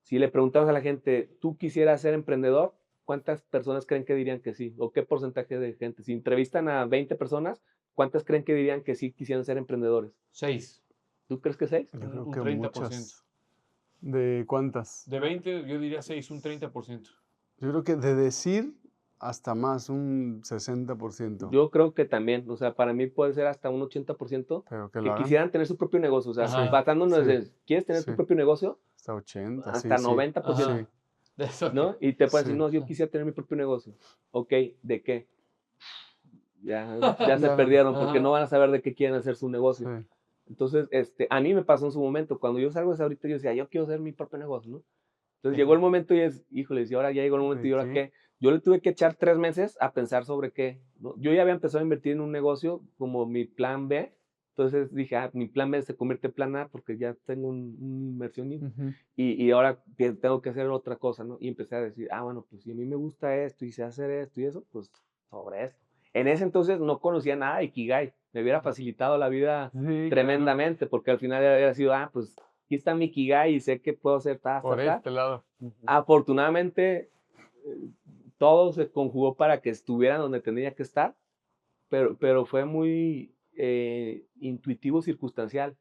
S1: Si le preguntamos a la gente, ¿tú quisieras ser emprendedor? ¿Cuántas personas creen que dirían que sí? ¿O qué porcentaje de gente? Si entrevistan a 20 personas, ¿cuántas creen que dirían que sí quisieran ser emprendedores?
S3: 6.
S1: ¿Tú crees que 6?
S2: Yo creo
S3: Un
S2: que
S3: 30%.
S2: muchas. ¿De cuántas?
S3: De 20, yo diría 6, un 30%.
S2: Yo creo que de decir hasta más, un 60%.
S1: Yo creo que también, o sea, para mí puede ser hasta un 80%
S2: Pero que lo
S1: que
S2: hagan.
S1: quisieran tener su propio negocio. O sea,
S3: Ajá.
S1: basándonos
S2: Sí,
S1: en, ¿quieres tener tu
S2: sí.
S1: propio negocio?
S2: Hasta 80,
S1: Hasta
S2: sí,
S1: 90%,
S3: Ajá. De eso.
S1: ¿no? Y te puedes
S2: Sí.
S1: decir, no, yo quisiera tener mi propio negocio. Ok, ¿de qué? Ya se
S2: Ya.
S1: perdieron porque
S3: Ajá.
S1: no van a saber de qué quieren hacer su
S2: Sí.
S1: negocio. Entonces, a mí me pasó en su momento, cuando yo salgo de esa ahorita, yo decía, yo quiero hacer mi propio negocio, ¿no? Entonces llegó el momento y es, híjoles, y ahora ya llegó el momento
S2: ¿De
S1: y ahora
S2: qué?
S1: qué. Yo le tuve que echar 3 meses a pensar sobre qué, ¿no? Yo ya había empezado a invertir en un negocio como mi plan B, entonces dije, mi plan B se convierte en plan A porque ya tengo una inversión y ahora tengo que hacer otra cosa, ¿no? Y empecé a decir, bueno, pues si a mí me gusta esto y sé hacer esto y eso, pues sobre esto. En ese entonces no conocía nada de Ikigai, me hubiera facilitado la vida
S2: Sí,
S1: tremendamente porque al final hubiera sido, pues aquí está mi Ikigai y sé que puedo hacer
S2: por este lado.
S1: Afortunadamente, todo se conjugó para que estuviera donde tenía que estar, pero fue muy intuitivo, circunstancial.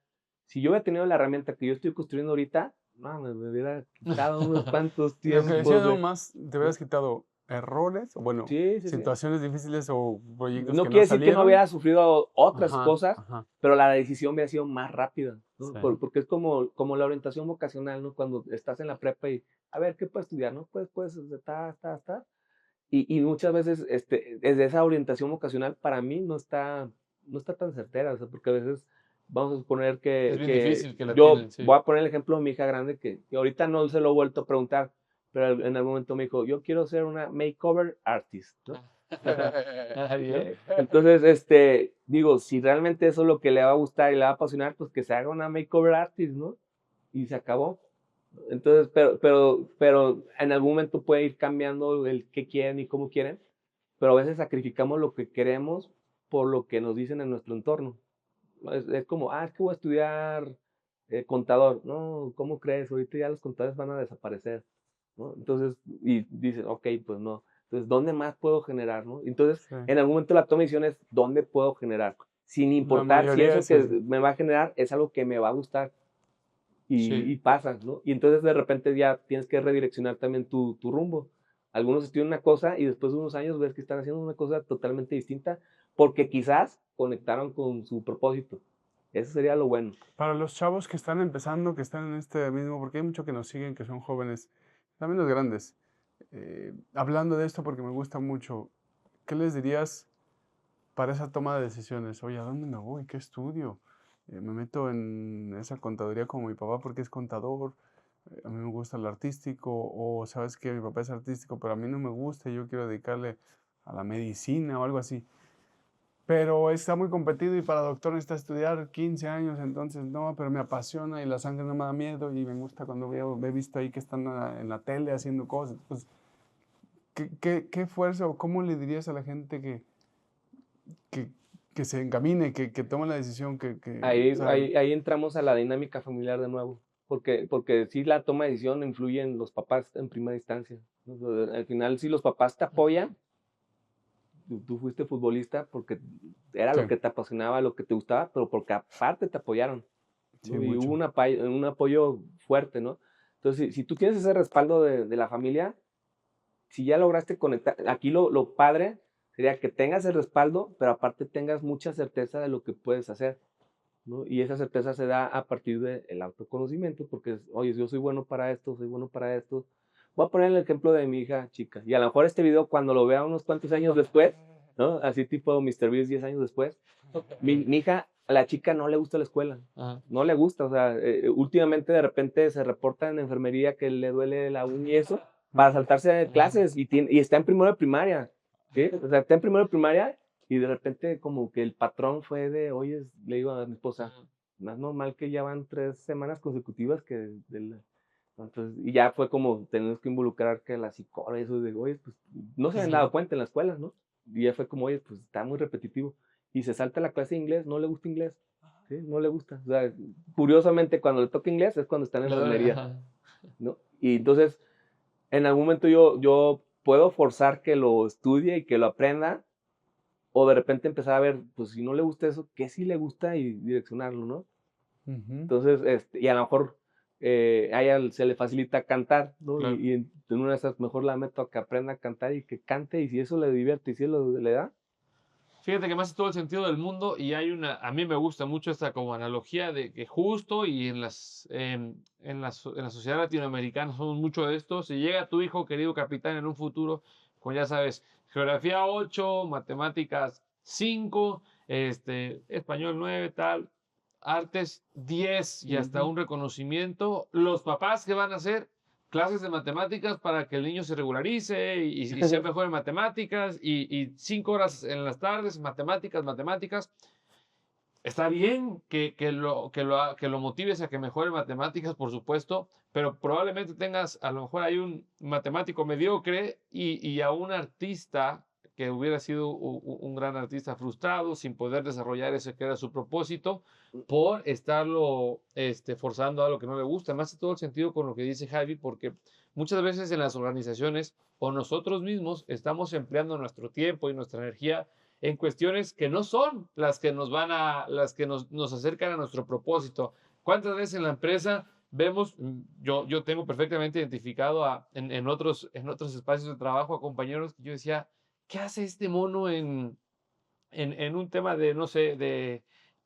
S1: Si yo hubiera tenido la herramienta que yo estoy construyendo ahorita, no, me hubiera quitado unos cuantos
S2: Lo que decía
S1: tiempos
S2: no más, te hubieras quitado errores, o bueno,
S1: Sí.
S2: situaciones difíciles o proyectos
S1: No
S2: que no
S1: quiere decir que no
S2: salieron.
S1: hubiera sufrido otras
S2: Ajá,
S1: cosas,
S2: ajá.
S1: pero la decisión hubiera sido más rápida, ¿no?
S2: Sí.
S1: Porque es como la orientación vocacional, ¿no? Cuando estás en la prepa y, a ver, ¿qué puedes estudiar? ¿No? Puedes, Y muchas veces, desde esa orientación vocacional, para mí no está tan certera, o sea, porque a veces vamos a suponer
S3: Es bien difícil que la
S1: yo
S3: tienen, sí.
S1: voy a poner el ejemplo de mi hija grande, que ahorita no se lo he vuelto a preguntar, pero en algún momento me dijo, yo quiero ser una makeover artist, ¿no?
S3: Bien.
S1: Entonces, digo, si realmente eso es lo que le va a gustar y le va a apasionar, pues que se haga una makeover artist, ¿no? Y se acabó. Entonces, pero en algún momento puede ir cambiando el qué quieren y cómo quieren, pero a veces sacrificamos lo que queremos por lo que nos dicen en nuestro entorno. Es como, es que voy a estudiar contador. No, ¿cómo crees? Ahorita ya los contadores van a desaparecer, ¿no? Entonces, y dices, ok, pues no. Entonces, ¿dónde más puedo generar, no? Entonces,
S2: Sí.
S1: en algún momento la toma de decisión es, ¿dónde puedo generar? Sin
S2: La
S1: importar si
S2: mayoría
S1: eso
S2: es
S1: que
S2: así.
S1: me va a generar es algo que me va a gustar
S3: Sí.
S1: y pasas, ¿no? Y entonces de repente ya tienes que redireccionar también tu rumbo. Algunos estudian una cosa y después de unos años ves que están haciendo una cosa totalmente distinta porque quizás conectaron con su propósito. Eso sería lo bueno.
S2: Para los chavos que están empezando, que están en este mismo, porque hay muchos que nos siguen, que son jóvenes, también los grandes, hablando de esto porque me gusta mucho, ¿qué les dirías para esa toma de decisiones? Oye, ¿a dónde me voy? ¿Qué estudio? Me meto en esa contaduría como mi papá porque es contador, a mí me gusta lo artístico, o sabes que mi papá es artístico, pero a mí no me gusta y yo quiero dedicarle a la medicina o algo así. Pero está muy competido y para doctor necesita estudiar 15 años, entonces no, pero me apasiona y la sangre no me da miedo y me gusta cuando he visto ahí que están en la tele haciendo cosas. Pues, ¿qué fuerza o cómo le dirías a la gente que, que se encamine, que tome la decisión, o sea,
S1: Ahí entramos a la dinámica familiar de nuevo, porque sí la toma de decisión influye en los papás en primera instancia, ¿no? O sea, al final, si los papás te apoyan, tú fuiste futbolista porque era
S2: sí,
S1: lo que te apasionaba, lo que te gustaba, pero porque aparte te apoyaron,
S2: sí,
S1: ¿no? Y hubo
S2: mucho.
S1: un apoyo fuerte, ¿no? Entonces, si tú tienes ese respaldo de la familia, si ya lograste conectar, aquí lo padre sería que tengas el respaldo, pero aparte tengas mucha certeza de lo que puedes hacer, ¿no? Y esa certeza se da a partir del autoconocimiento, porque, oye, yo soy bueno para esto, soy bueno para esto. Voy a poner el ejemplo de mi hija chica, y a lo mejor este video cuando lo vea unos cuantos años después, ¿no? Así tipo Mr. Beast 10 años después, mi hija, a la chica no le gusta la escuela,
S3: Ajá.
S1: no le gusta, o sea, últimamente de repente se reporta en enfermería que le duele la uña y eso, para saltarse de clases, y está en primero de primaria, ¿sí? O sea, está en primero de primaria, y de repente como que el patrón fue de, oye, le digo a mi esposa, más normal que ya van 3 semanas consecutivas entonces, y ya fue como tenemos que involucrar que la psicóloga y eso de, oye, pues no se habían dado cuenta en la escuela, ¿no? Y ya fue como, oye, pues está muy repetitivo. Y se salta la clase de inglés, no le gusta inglés, ¿sí? No le gusta. O sea, curiosamente, cuando le toca inglés es cuando está en
S3: Le duele,
S1: enfermería,
S3: ajá.
S1: ¿no? Y entonces, en algún momento yo puedo forzar que lo estudie y que lo aprenda, o de repente empezar a ver, pues si no le gusta eso, ¿qué sí le gusta? Y direccionarlo, ¿no?
S2: Ujú.
S1: Entonces, y a lo mejor a ella se le facilita cantar, ¿no?
S3: Claro.
S1: Y en una de esas mejor la meto a que aprenda a cantar y que cante, y si eso le divierte y si le da,
S3: Fíjate que me hace todo el sentido del mundo y a mí me gusta mucho esta como analogía de que justo y en la sociedad latinoamericana somos mucho de esto. Si llega tu hijo, querido capitán, en un futuro, con ya sabes, geografía 8, matemáticas 5, español 9, tal, artes 10 y hasta un reconocimiento, los papás, ¿qué van a hacer? Clases de matemáticas para que el niño se regularice y sea mejor en matemáticas y 5 horas en las tardes, matemáticas, matemáticas. Está bien que lo motives a que mejore matemáticas, por supuesto, pero probablemente tengas, a lo mejor hay un matemático mediocre y a un artista que hubiera sido un gran artista frustrado, sin poder desarrollar ese que era su propósito, por estarlo forzando a lo que no le gusta. Me hace todo el sentido con lo que dice Javi, porque muchas veces en las organizaciones o nosotros mismos estamos empleando nuestro tiempo y nuestra energía en cuestiones que no son las que nos acercan a nuestro propósito. ¿Cuántas veces en la empresa vemos, yo tengo perfectamente identificado en otros espacios de trabajo a compañeros que yo decía, ¿qué hace este mono en un tema de, no sé,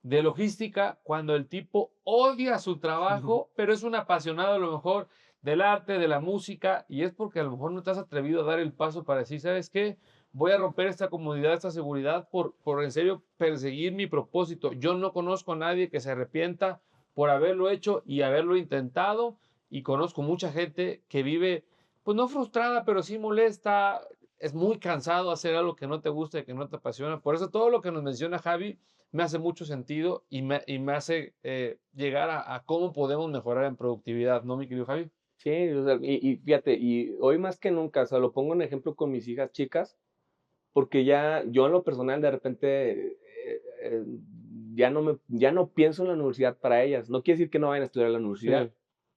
S3: de logística, cuando el tipo odia su trabajo, pero es un apasionado a lo mejor del arte, de la música, y es porque a lo mejor no te has atrevido a dar el paso para decir, ¿sabes qué? Voy a romper esta comodidad, esta seguridad por en serio perseguir mi propósito. Yo no conozco a nadie que se arrepienta por haberlo hecho y haberlo intentado, y conozco mucha gente que vive, pues no frustrada, pero sí molesta, es muy cansado hacer algo que no te gusta y que no te apasiona. Por eso todo lo que nos menciona Javi me hace mucho sentido y me hace llegar a cómo podemos mejorar en productividad, ¿no, mi querido Javi?
S1: Sí, o sea, y fíjate, y hoy más que nunca, o sea, lo pongo en ejemplo con mis hijas chicas, porque ya yo en lo personal de repente ya no pienso en la universidad para ellas. No quiere decir que no vayan a estudiar en la universidad,
S3: Sí,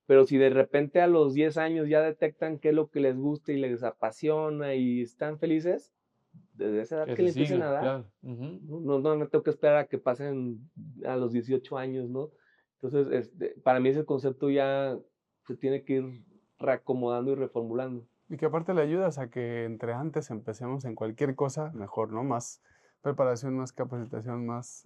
S1: pero si de repente a los 10 años ya detectan qué es lo que les gusta y les apasiona y están felices, desde esa edad
S3: que
S1: que
S3: se
S1: le empiecen a
S3: siga,
S1: dar,
S3: claro. Ujú.
S1: no tengo que esperar a que pasen a los 18 años, ¿no? Entonces, para mí ese concepto ya se tiene que ir reacomodando y reformulando.
S2: Y que aparte le ayudas a que entre antes empecemos en cualquier cosa, mejor, ¿no? Más preparación, más capacitación, más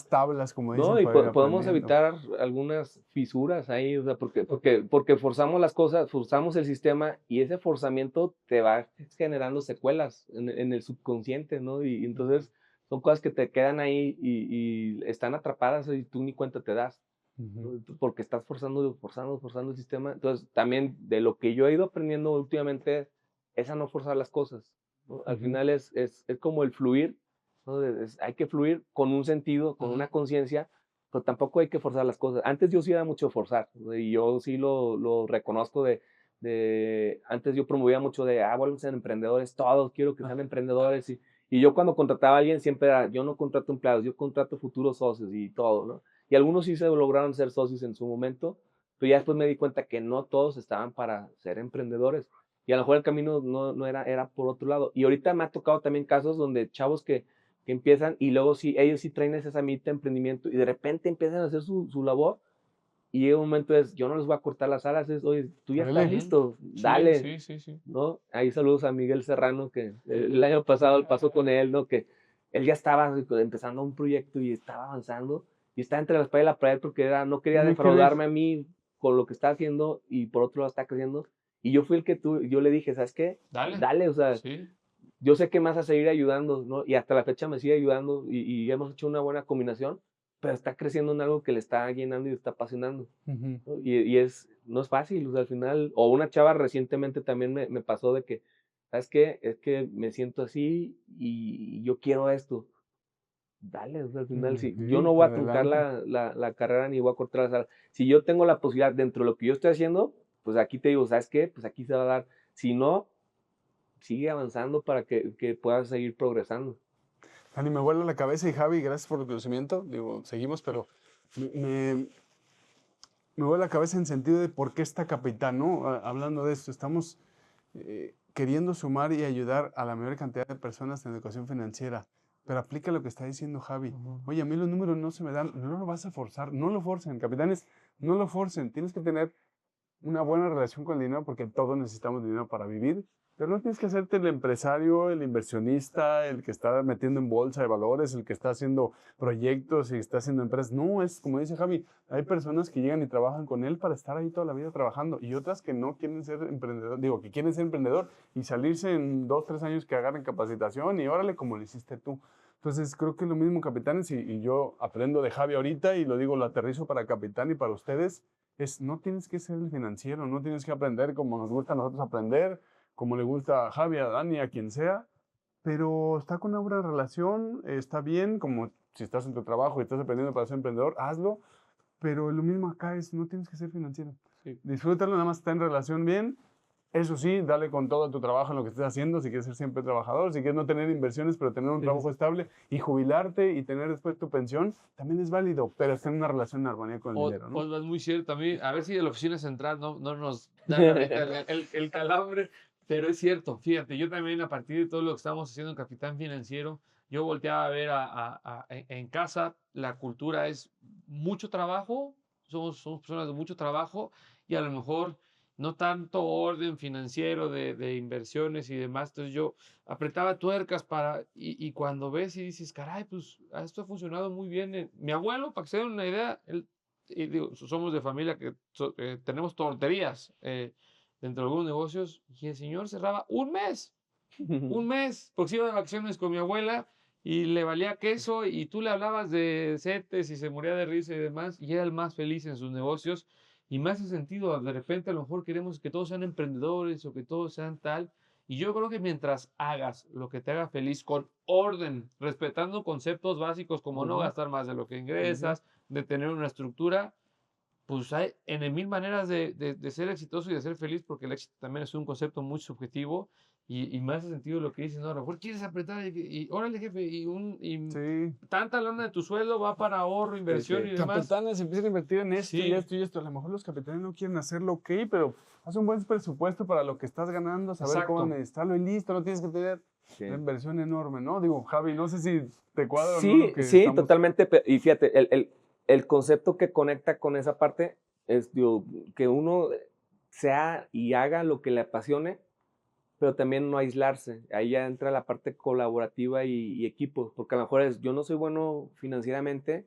S2: tablas, como dicen,
S1: No, y
S2: para ir
S1: podemos
S2: aprendiendo.
S1: evitar algunas fisuras ahí, o sea, porque forzamos las cosas, forzamos el sistema y ese forzamiento te va generando secuelas en el subconsciente, ¿no? Y entonces son cosas que te quedan ahí y están atrapadas y tú ni cuenta te das,
S2: Ujú,
S1: ¿no? Porque estás forzando el sistema. Entonces, también de lo que yo he ido aprendiendo últimamente es a no forzar las cosas, ¿no? Al
S2: ujú,
S1: final es como el fluir, ¿no? Hay que fluir con un sentido, con
S3: Ujú.
S1: una conciencia, pero tampoco hay que forzar las cosas. Antes yo sí era mucho forzar, ¿no? Y yo sí lo reconozco antes yo promovía mucho vuelven a ser emprendedores, todos quiero que
S3: Ah,
S1: sean emprendedores. Y yo cuando contrataba a alguien siempre era, yo no contrato empleados, yo contrato futuros socios y todo, ¿no? Y algunos sí se lograron ser socios en su momento, pero ya después me di cuenta que no todos estaban para ser emprendedores. Y a lo mejor el camino no era por otro lado. Y ahorita me ha tocado también casos donde chavos que empiezan y luego sí, ellos sí traen esa semilla de emprendimiento y de repente empiezan a hacer su labor y llega un momento yo no les voy a cortar las alas, oye, tú ya estás
S2: Órale.
S3: ujú.
S1: listo,
S3: Sí,
S1: dale,
S3: sí, sí, sí.
S1: ¿no? Ahí saludos a Miguel Serrano, que el año pasado pasó con él, ¿no? Que él ya estaba empezando un proyecto y estaba avanzando y estaba entre la espalda y la pared porque no quería
S2: ¿Cómo crees?
S1: defraudarme a mí con lo que estaba haciendo y por otro lado está creciendo. Y yo fui yo le dije, ¿sabes qué?
S3: Dale.
S1: Dale, o sea,
S3: Sí.
S1: yo sé que me vas a seguir ayudando, ¿no? Y hasta la fecha me sigue ayudando y hemos hecho una buena combinación, pero está creciendo en algo que le está llenando y le está apasionando,
S2: Ujú,
S1: ¿no? No es fácil, o sea, al final, o una chava recientemente también me pasó de que, ¿sabes qué? Es que me siento así y yo quiero esto. Dale, o sea, al final,
S2: ujú,
S1: si yo
S2: sí,
S1: no voy a truncar
S2: adelante.
S1: la carrera ni voy a cortar las alas. Si yo tengo la posibilidad dentro de lo que yo estoy haciendo, pues aquí te digo, ¿sabes qué? Pues aquí se va a dar. Si no, sigue avanzando para que puedas seguir progresando.
S2: Dani, me vuela la cabeza y Javi, gracias por el conocimiento. Digo, seguimos, pero me, me, me vuela la cabeza en sentido de por qué está Capitán, ¿no? Hablando de esto, estamos queriendo sumar y ayudar a la mayor cantidad de personas en educación financiera. Pero aplica lo que está diciendo Javi.
S3: Ujú.
S2: Oye, a mí los números no se me dan, no lo vas a forzar, no lo forcen, capitanes, no lo forcen. Tienes que tener una buena relación con el dinero porque todos necesitamos dinero para vivir, pero no tienes que hacerte el empresario, el inversionista, el que está metiendo en bolsa de valores, el que está haciendo proyectos y está haciendo empresas. No, es como dice Javi, hay personas que llegan y trabajan con él para estar ahí toda la vida trabajando y otras que no quieren ser emprendedor, digo, que quieren ser emprendedor y salirse en 2, 3 años que agarren capacitación y órale como lo hiciste tú. Entonces creo que es lo mismo, capitanes, y yo aprendo de Javi ahorita y lo digo, lo aterrizo para capitán y para ustedes no tienes que ser el financiero, no tienes que aprender como nos gusta a nosotros aprender, como le gusta a Javi, a Dani, a quien sea, pero está con una buena relación, está bien, como si estás en tu trabajo y estás aprendiendo para ser emprendedor, hazlo, pero lo mismo acá no tienes que ser financiero.
S3: Sí.
S2: Disfrútalo, nada más está en relación bien. Eso sí, dale con todo tu trabajo en lo que estés haciendo, si quieres ser siempre trabajador, si quieres no tener inversiones, pero tener un
S3: Sí, sí,
S2: trabajo
S3: sí.
S2: estable y jubilarte y tener después tu pensión, también es válido, pero está en una relación en armonía con el dinero, ¿no?
S3: Osva, es muy cierto. A mí, a ver si de la oficina central no nos dan ahorita el calambre, pero es cierto. Fíjate, yo también a partir de todo lo que estamos haciendo en Capitán Financiero, yo volteaba a ver en casa, la cultura es mucho trabajo, somos personas de mucho trabajo y a lo mejor no tanto orden financiero de inversiones y demás. Entonces yo apretaba tuercas y cuando ves y dices, caray, pues esto ha funcionado muy bien. Mi abuelo, para que se den una idea, él, y digo, somos de familia que tenemos torterías dentro de algunos negocios, y el señor cerraba un mes, porque se iba de vacaciones con mi abuela y le valía queso y tú le hablabas de CETES y se moría de risa y demás, y era el más feliz en sus negocios. Y me hace sentido, de repente a lo mejor queremos que todos sean emprendedores o que todos sean tal, y yo creo que mientras hagas lo que te haga feliz con orden, respetando conceptos básicos como no
S1: Ujú,
S3: gastar más de lo que
S1: ujú.
S3: ingresas, de tener una estructura, pues hay en mil maneras de ser exitoso y de ser feliz, porque el éxito también es un concepto muy subjetivo y me hace sentido lo que dices, ¿no? A lo mejor quieres apretar y órale, jefe, y
S2: Sí.
S3: tanta lana de tu sueldo va para ahorro, inversión y demás.
S2: Capitanes empiezan a invertir en esto y
S3: Sí,
S2: esto y esto. A lo mejor los capitanes no quieren hacerlo, ok, pero haz un buen presupuesto para lo que estás ganando, saber cómo
S3: exacto.
S2: administrarlo y listo, no tienes que tener
S1: Sí.
S2: una inversión enorme, ¿no? Digo, Javi, no sé si te cuadra o no
S1: Sí,
S2: lo que
S1: sí,
S2: estamos...
S1: totalmente. Y fíjate, el concepto que conecta con esa parte es digo, que uno sea y haga lo que le apasione, pero también no aislarse. Ahí ya entra la parte colaborativa y equipo, porque a lo mejor yo no soy bueno financieramente,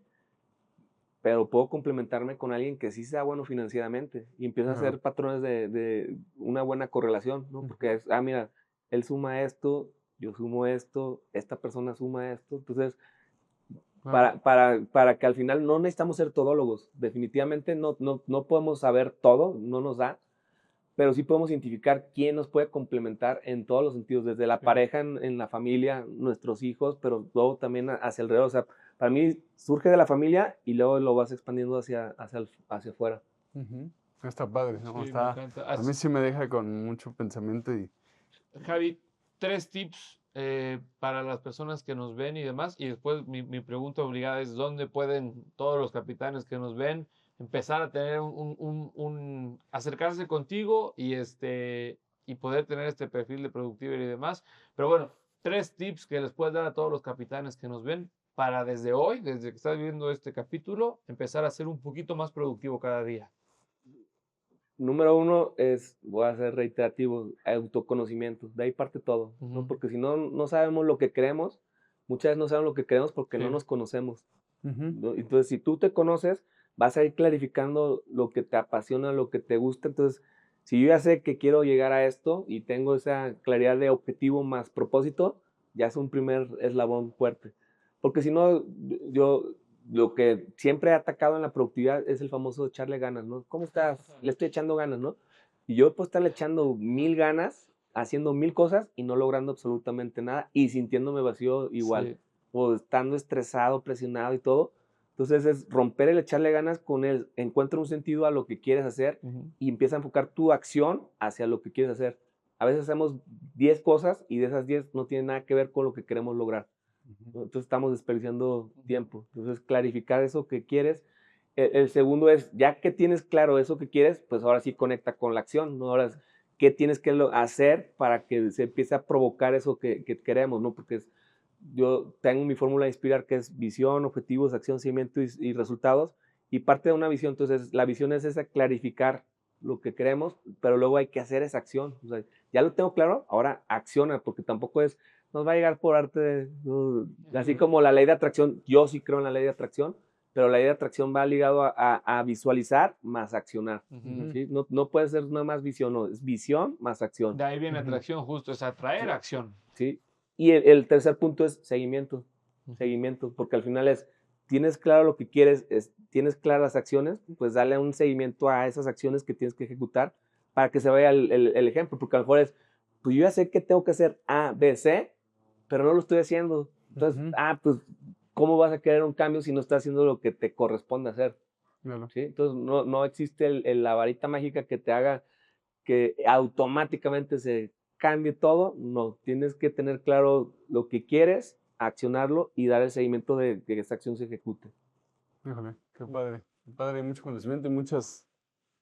S1: pero puedo complementarme con alguien que sí sea bueno financieramente y empieza a hacer
S2: Claro.
S1: patrones de una buena correlación, ¿no? Porque es, mira, él suma esto, yo sumo esto, esta persona suma esto, entonces
S2: Claro.
S1: para que al final no necesitamos ser todólogos. Definitivamente no podemos saber todo, no nos da, pero sí podemos identificar quién nos puede complementar en todos los sentidos, desde la
S2: Sí.
S1: pareja, en la familia, nuestros hijos, pero luego también hacia alrededor. O sea, para mí surge de la familia y luego lo vas expandiendo hacia afuera.
S2: Ujú. Está padre, ¿no?
S3: Sí, me encanta.
S2: A mí sí me deja con mucho pensamiento y...
S3: Javi, 3 tips para las personas que nos ven y demás. Y después mi pregunta obligada es, ¿dónde pueden todos los capitanes que nos ven empezar a tener acercarse contigo y poder tener este perfil de productividad y demás? Pero bueno, 3 tips que les puedes dar a todos los capitanes que nos ven para desde hoy, desde que estás viendo este capítulo, empezar a ser un poquito más productivo cada día.
S1: Número uno es, voy a ser reiterativo, autoconocimiento. De ahí parte todo, ¿no?
S3: Ujú.
S1: Porque si no sabemos lo que queremos, muchas veces no sabemos lo que queremos porque no
S3: Sí.
S1: nos conocemos,
S2: Ujú.
S1: ¿no? Entonces, si tú te conoces, vas a ir clarificando lo que te apasiona, lo que te gusta. Entonces, si yo ya sé que quiero llegar a esto y tengo esa claridad de objetivo más propósito, ya es un primer eslabón fuerte. Porque si no, yo lo que siempre he atacado en la productividad es el famoso echarle ganas, ¿no? ¿Cómo estás? Le estoy echando ganas, ¿no? Y yo puedo estarle echando 1000 ganas, haciendo 1000 cosas y no logrando absolutamente nada y sintiéndome vacío igual,
S3: Sí.
S1: o estando estresado, presionado y todo. Entonces es romper el echarle ganas con el encuentra un sentido a lo que quieres hacer
S3: Ujú.
S1: y empieza a enfocar tu acción hacia lo que quieres hacer. A veces hacemos 10 cosas y de esas 10 no tienen nada que ver con lo que queremos lograr, ¿no? Entonces estamos desperdiciando tiempo. Entonces clarificar eso que quieres. El segundo es, ya que tienes claro eso que quieres, pues ahora sí conecta con la acción, ¿no? Ahora es, ¿qué tienes que hacer para que se empiece a provocar eso que queremos, ¿no? Porque yo tengo mi fórmula de inspirar que es visión, objetivos, acción, seguimiento y resultados. Y parte de una visión, entonces la visión es esa, clarificar lo que queremos, pero luego hay que hacer esa acción. O sea, ya lo tengo claro, ahora acciona, porque tampoco es, nos va a llegar por arte, no, así como la ley de atracción, yo sí creo en la ley de atracción, pero la ley de atracción va ligado a visualizar más accionar,
S3: Ujú.
S1: ¿sí? No puede ser nada más visión, no, es visión más acción,
S3: De ahí viene
S2: Ujú.
S3: atracción, justo, es atraer acción.
S1: ¿sí? Y el tercer punto es seguimiento,
S3: Ujú.
S1: seguimiento, porque al final es, tienes claro lo que quieres, tienes claras las acciones, pues dale un seguimiento a esas acciones que tienes que ejecutar para que se vaya el ejemplo, porque a lo mejor es, pues yo ya sé que tengo que hacer A, B, C, pero no lo estoy haciendo. Entonces,
S2: Ujú.
S1: pues, ¿cómo vas a querer un cambio si no estás haciendo lo que te corresponde hacer?
S2: Claro.
S1: ¿Sí? Entonces, no existe la varita mágica que te haga que automáticamente se cambie todo. No, tienes que tener claro lo que quieres, accionarlo y dar el seguimiento de que esa acción se ejecute.
S2: Híjole, qué padre. Qué padre, mucho conocimiento y muchas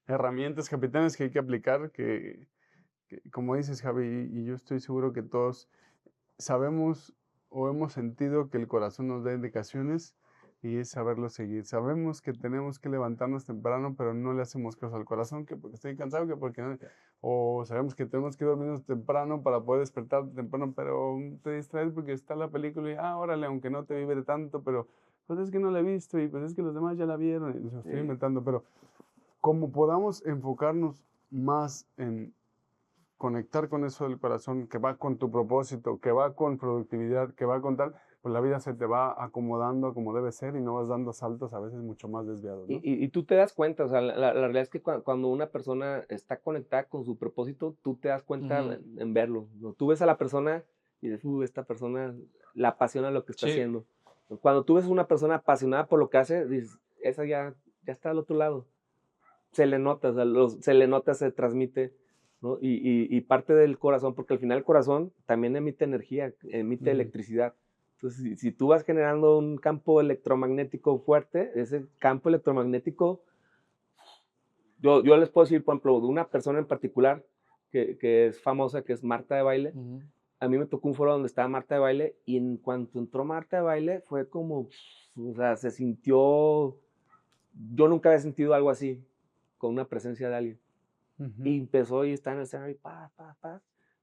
S2: herramientas, capitanes, que hay que aplicar, que, como dices, Javi, y yo estoy seguro que todos sabemos o hemos sentido que el corazón nos da indicaciones y es saberlo seguir. Sabemos que tenemos que levantarnos temprano, pero no le hacemos caso al corazón, que porque estoy cansado, que porque no. O sabemos que tenemos que dormirnos temprano para poder despertar temprano, pero te distraes porque está la película y, órale, aunque no te vibre tanto, pero pues es que no la he visto y pues es que los demás ya la vieron y lo estoy inventando, pero como podamos enfocarnos más en conectar con eso del corazón, que va con tu propósito, que va con productividad, que va con tal, pues la vida se te va acomodando como debe ser y no vas dando saltos a veces mucho más desviados, ¿no?
S1: Y tú te das cuenta, o sea, la realidad es que cuando una persona está conectada con su propósito, tú te das cuenta
S3: Ujú.
S1: en verlo, ¿no? Tú ves a la persona y dices, esta persona la apasiona lo que está
S3: Sí,
S1: haciendo. Cuando tú ves a una persona apasionada por lo que hace, dices, esa ya está al otro lado. se le nota, o sea, se le nota, se transmite, ¿no? Y parte del corazón, porque al final el corazón también emite energía, emite electricidad. Entonces, si tú vas generando un campo electromagnético fuerte, ese campo electromagnético, yo les puedo decir, por ejemplo, de una persona en particular que es famosa, que es Marta de Baile. A mí me tocó un foro donde estaba Marta de Baile, y en cuanto entró Marta de Baile, fue como, o sea, se sintió, yo nunca había sentido algo así, con una presencia de alguien. Y empezó y está en el escenario y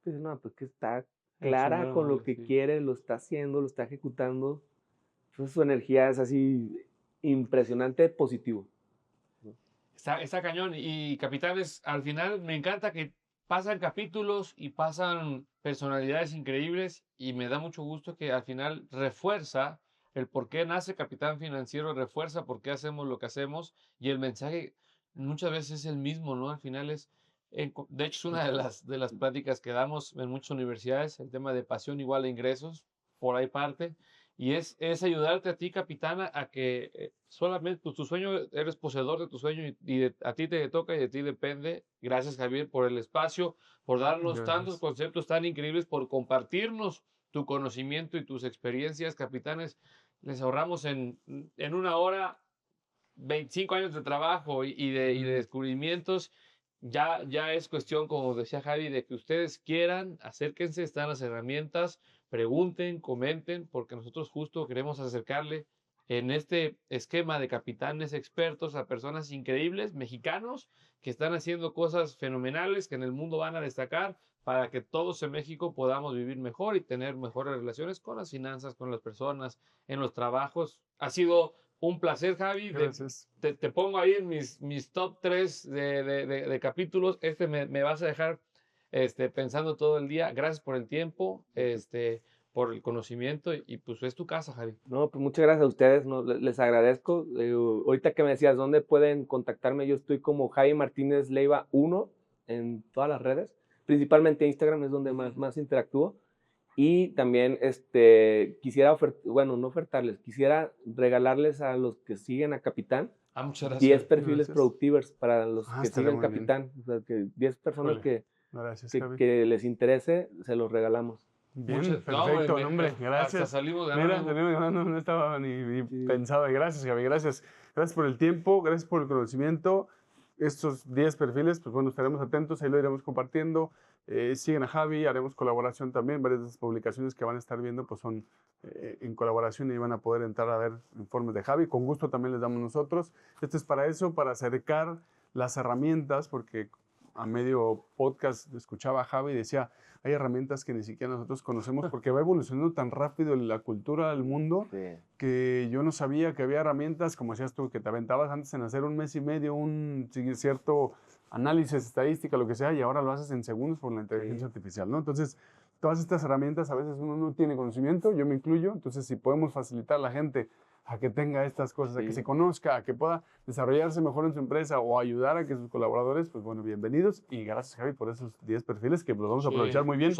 S1: Pues no, pues que está clara con lo que quiere, lo está haciendo, lo está ejecutando. Entonces su energía es así impresionante, positivo.
S3: Está cañón. Y capitanes, al final me encanta que pasan capítulos y pasan personalidades increíbles, y me da mucho gusto que al final refuerza el por qué nace Capitán Financiero, refuerza por qué hacemos lo que hacemos, y el mensaje muchas veces es el mismo, ¿no? Al final es, de hecho, es una de las pláticas que damos en muchas universidades, el tema de pasión igual a ingresos, por ahí parte. Y es ayudarte a ti, capitana, a que solamente tu sueño, eres poseedor de tu sueño, y a ti te toca y de ti depende. Gracias, Javier, por el espacio, por darnos tantos conceptos tan increíbles, por compartirnos tu conocimiento y tus experiencias, capitanes. Les ahorramos en una hora 25 años de trabajo y de descubrimientos. Ya es cuestión, como decía Javi, de que ustedes quieran, acérquense, están las herramientas, pregunten, comenten, porque nosotros justo queremos acercarle en este esquema de capitanes expertos a personas increíbles, mexicanos, que están haciendo cosas fenomenales, que en el mundo van a destacar, para que todos en México podamos vivir mejor y tener mejores relaciones con las finanzas, con las personas, en los trabajos. Ha sido un placer, Javi.
S2: Gracias.
S3: Te pongo ahí en mis top 3 de capítulos. Me vas a dejar pensando todo el día. Gracias por el tiempo, por el conocimiento, y pues es tu casa, Javi.
S1: No, pues muchas gracias a ustedes, ¿no? Les agradezco. Ahorita que me decías dónde pueden contactarme, yo estoy como Javi Martínez Leiva 1 en todas las redes, principalmente Instagram es donde más interactúo. Y también quisiera no ofertarles, quisiera regalarles a los que siguen a Capitán
S3: Muchas gracias.
S1: 10 perfiles productivers para los que siguen Capitán. O sea, que 10 personas que les interese, se los regalamos.
S2: Bien, perfecto, hombre, gracias.
S3: Salimos ganando.
S2: Mira, no estaba ni pensado. Gracias, Javi, gracias. Gracias por el tiempo, gracias por el conocimiento. Estos 10 perfiles, pues bueno, estaremos atentos, ahí lo iremos compartiendo. Siguen a Javi, haremos colaboración también. Varias de las publicaciones que van a estar viendo pues son en colaboración, y van a poder entrar a ver informes de Javi. Con gusto también les damos nosotros. Esto es para eso, para acercar las herramientas, porque a medio podcast escuchaba a Javi y decía, hay herramientas que ni siquiera nosotros conocemos, porque va evolucionando tan rápido la cultura del mundo, que yo no sabía que había herramientas, como decías tú, que te aventabas antes en hacer un mes y medio un cierto análisis, estadística, lo que sea, y ahora lo haces en segundos por la inteligencia artificial, ¿no? Entonces, todas estas herramientas a veces uno no tiene conocimiento, yo me incluyo. Entonces, si podemos facilitar a la gente a que tenga estas cosas, a que se conozca, a que pueda desarrollarse mejor en su empresa, o ayudar a que sus colaboradores, pues bueno, bienvenidos. Y gracias, Javi, por esos 10 perfiles que los vamos a aprovechar muy bien,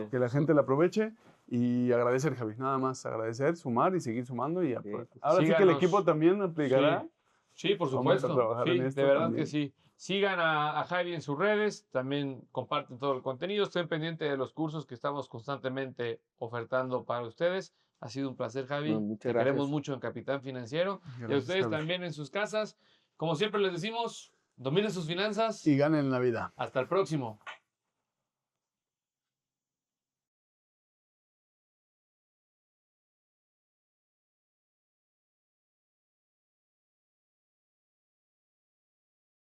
S2: que la gente lo aproveche. Y agradecer, Javi, nada más agradecer, sumar y seguir sumando. Y ahora sí que el equipo también aplicará.
S3: Sí, por supuesto. Sí, de verdad también. Que sí. Sigan a Javi en sus redes, también comparten todo el contenido, estén pendientes de los cursos que estamos constantemente ofertando para ustedes. Ha sido un placer, Javi. Te queremos mucho en Capitán Financiero. Gracias, y a ustedes Javi. También en sus casas. Como siempre les decimos, dominen sus finanzas.
S2: Y ganen la vida.
S3: Hasta el próximo.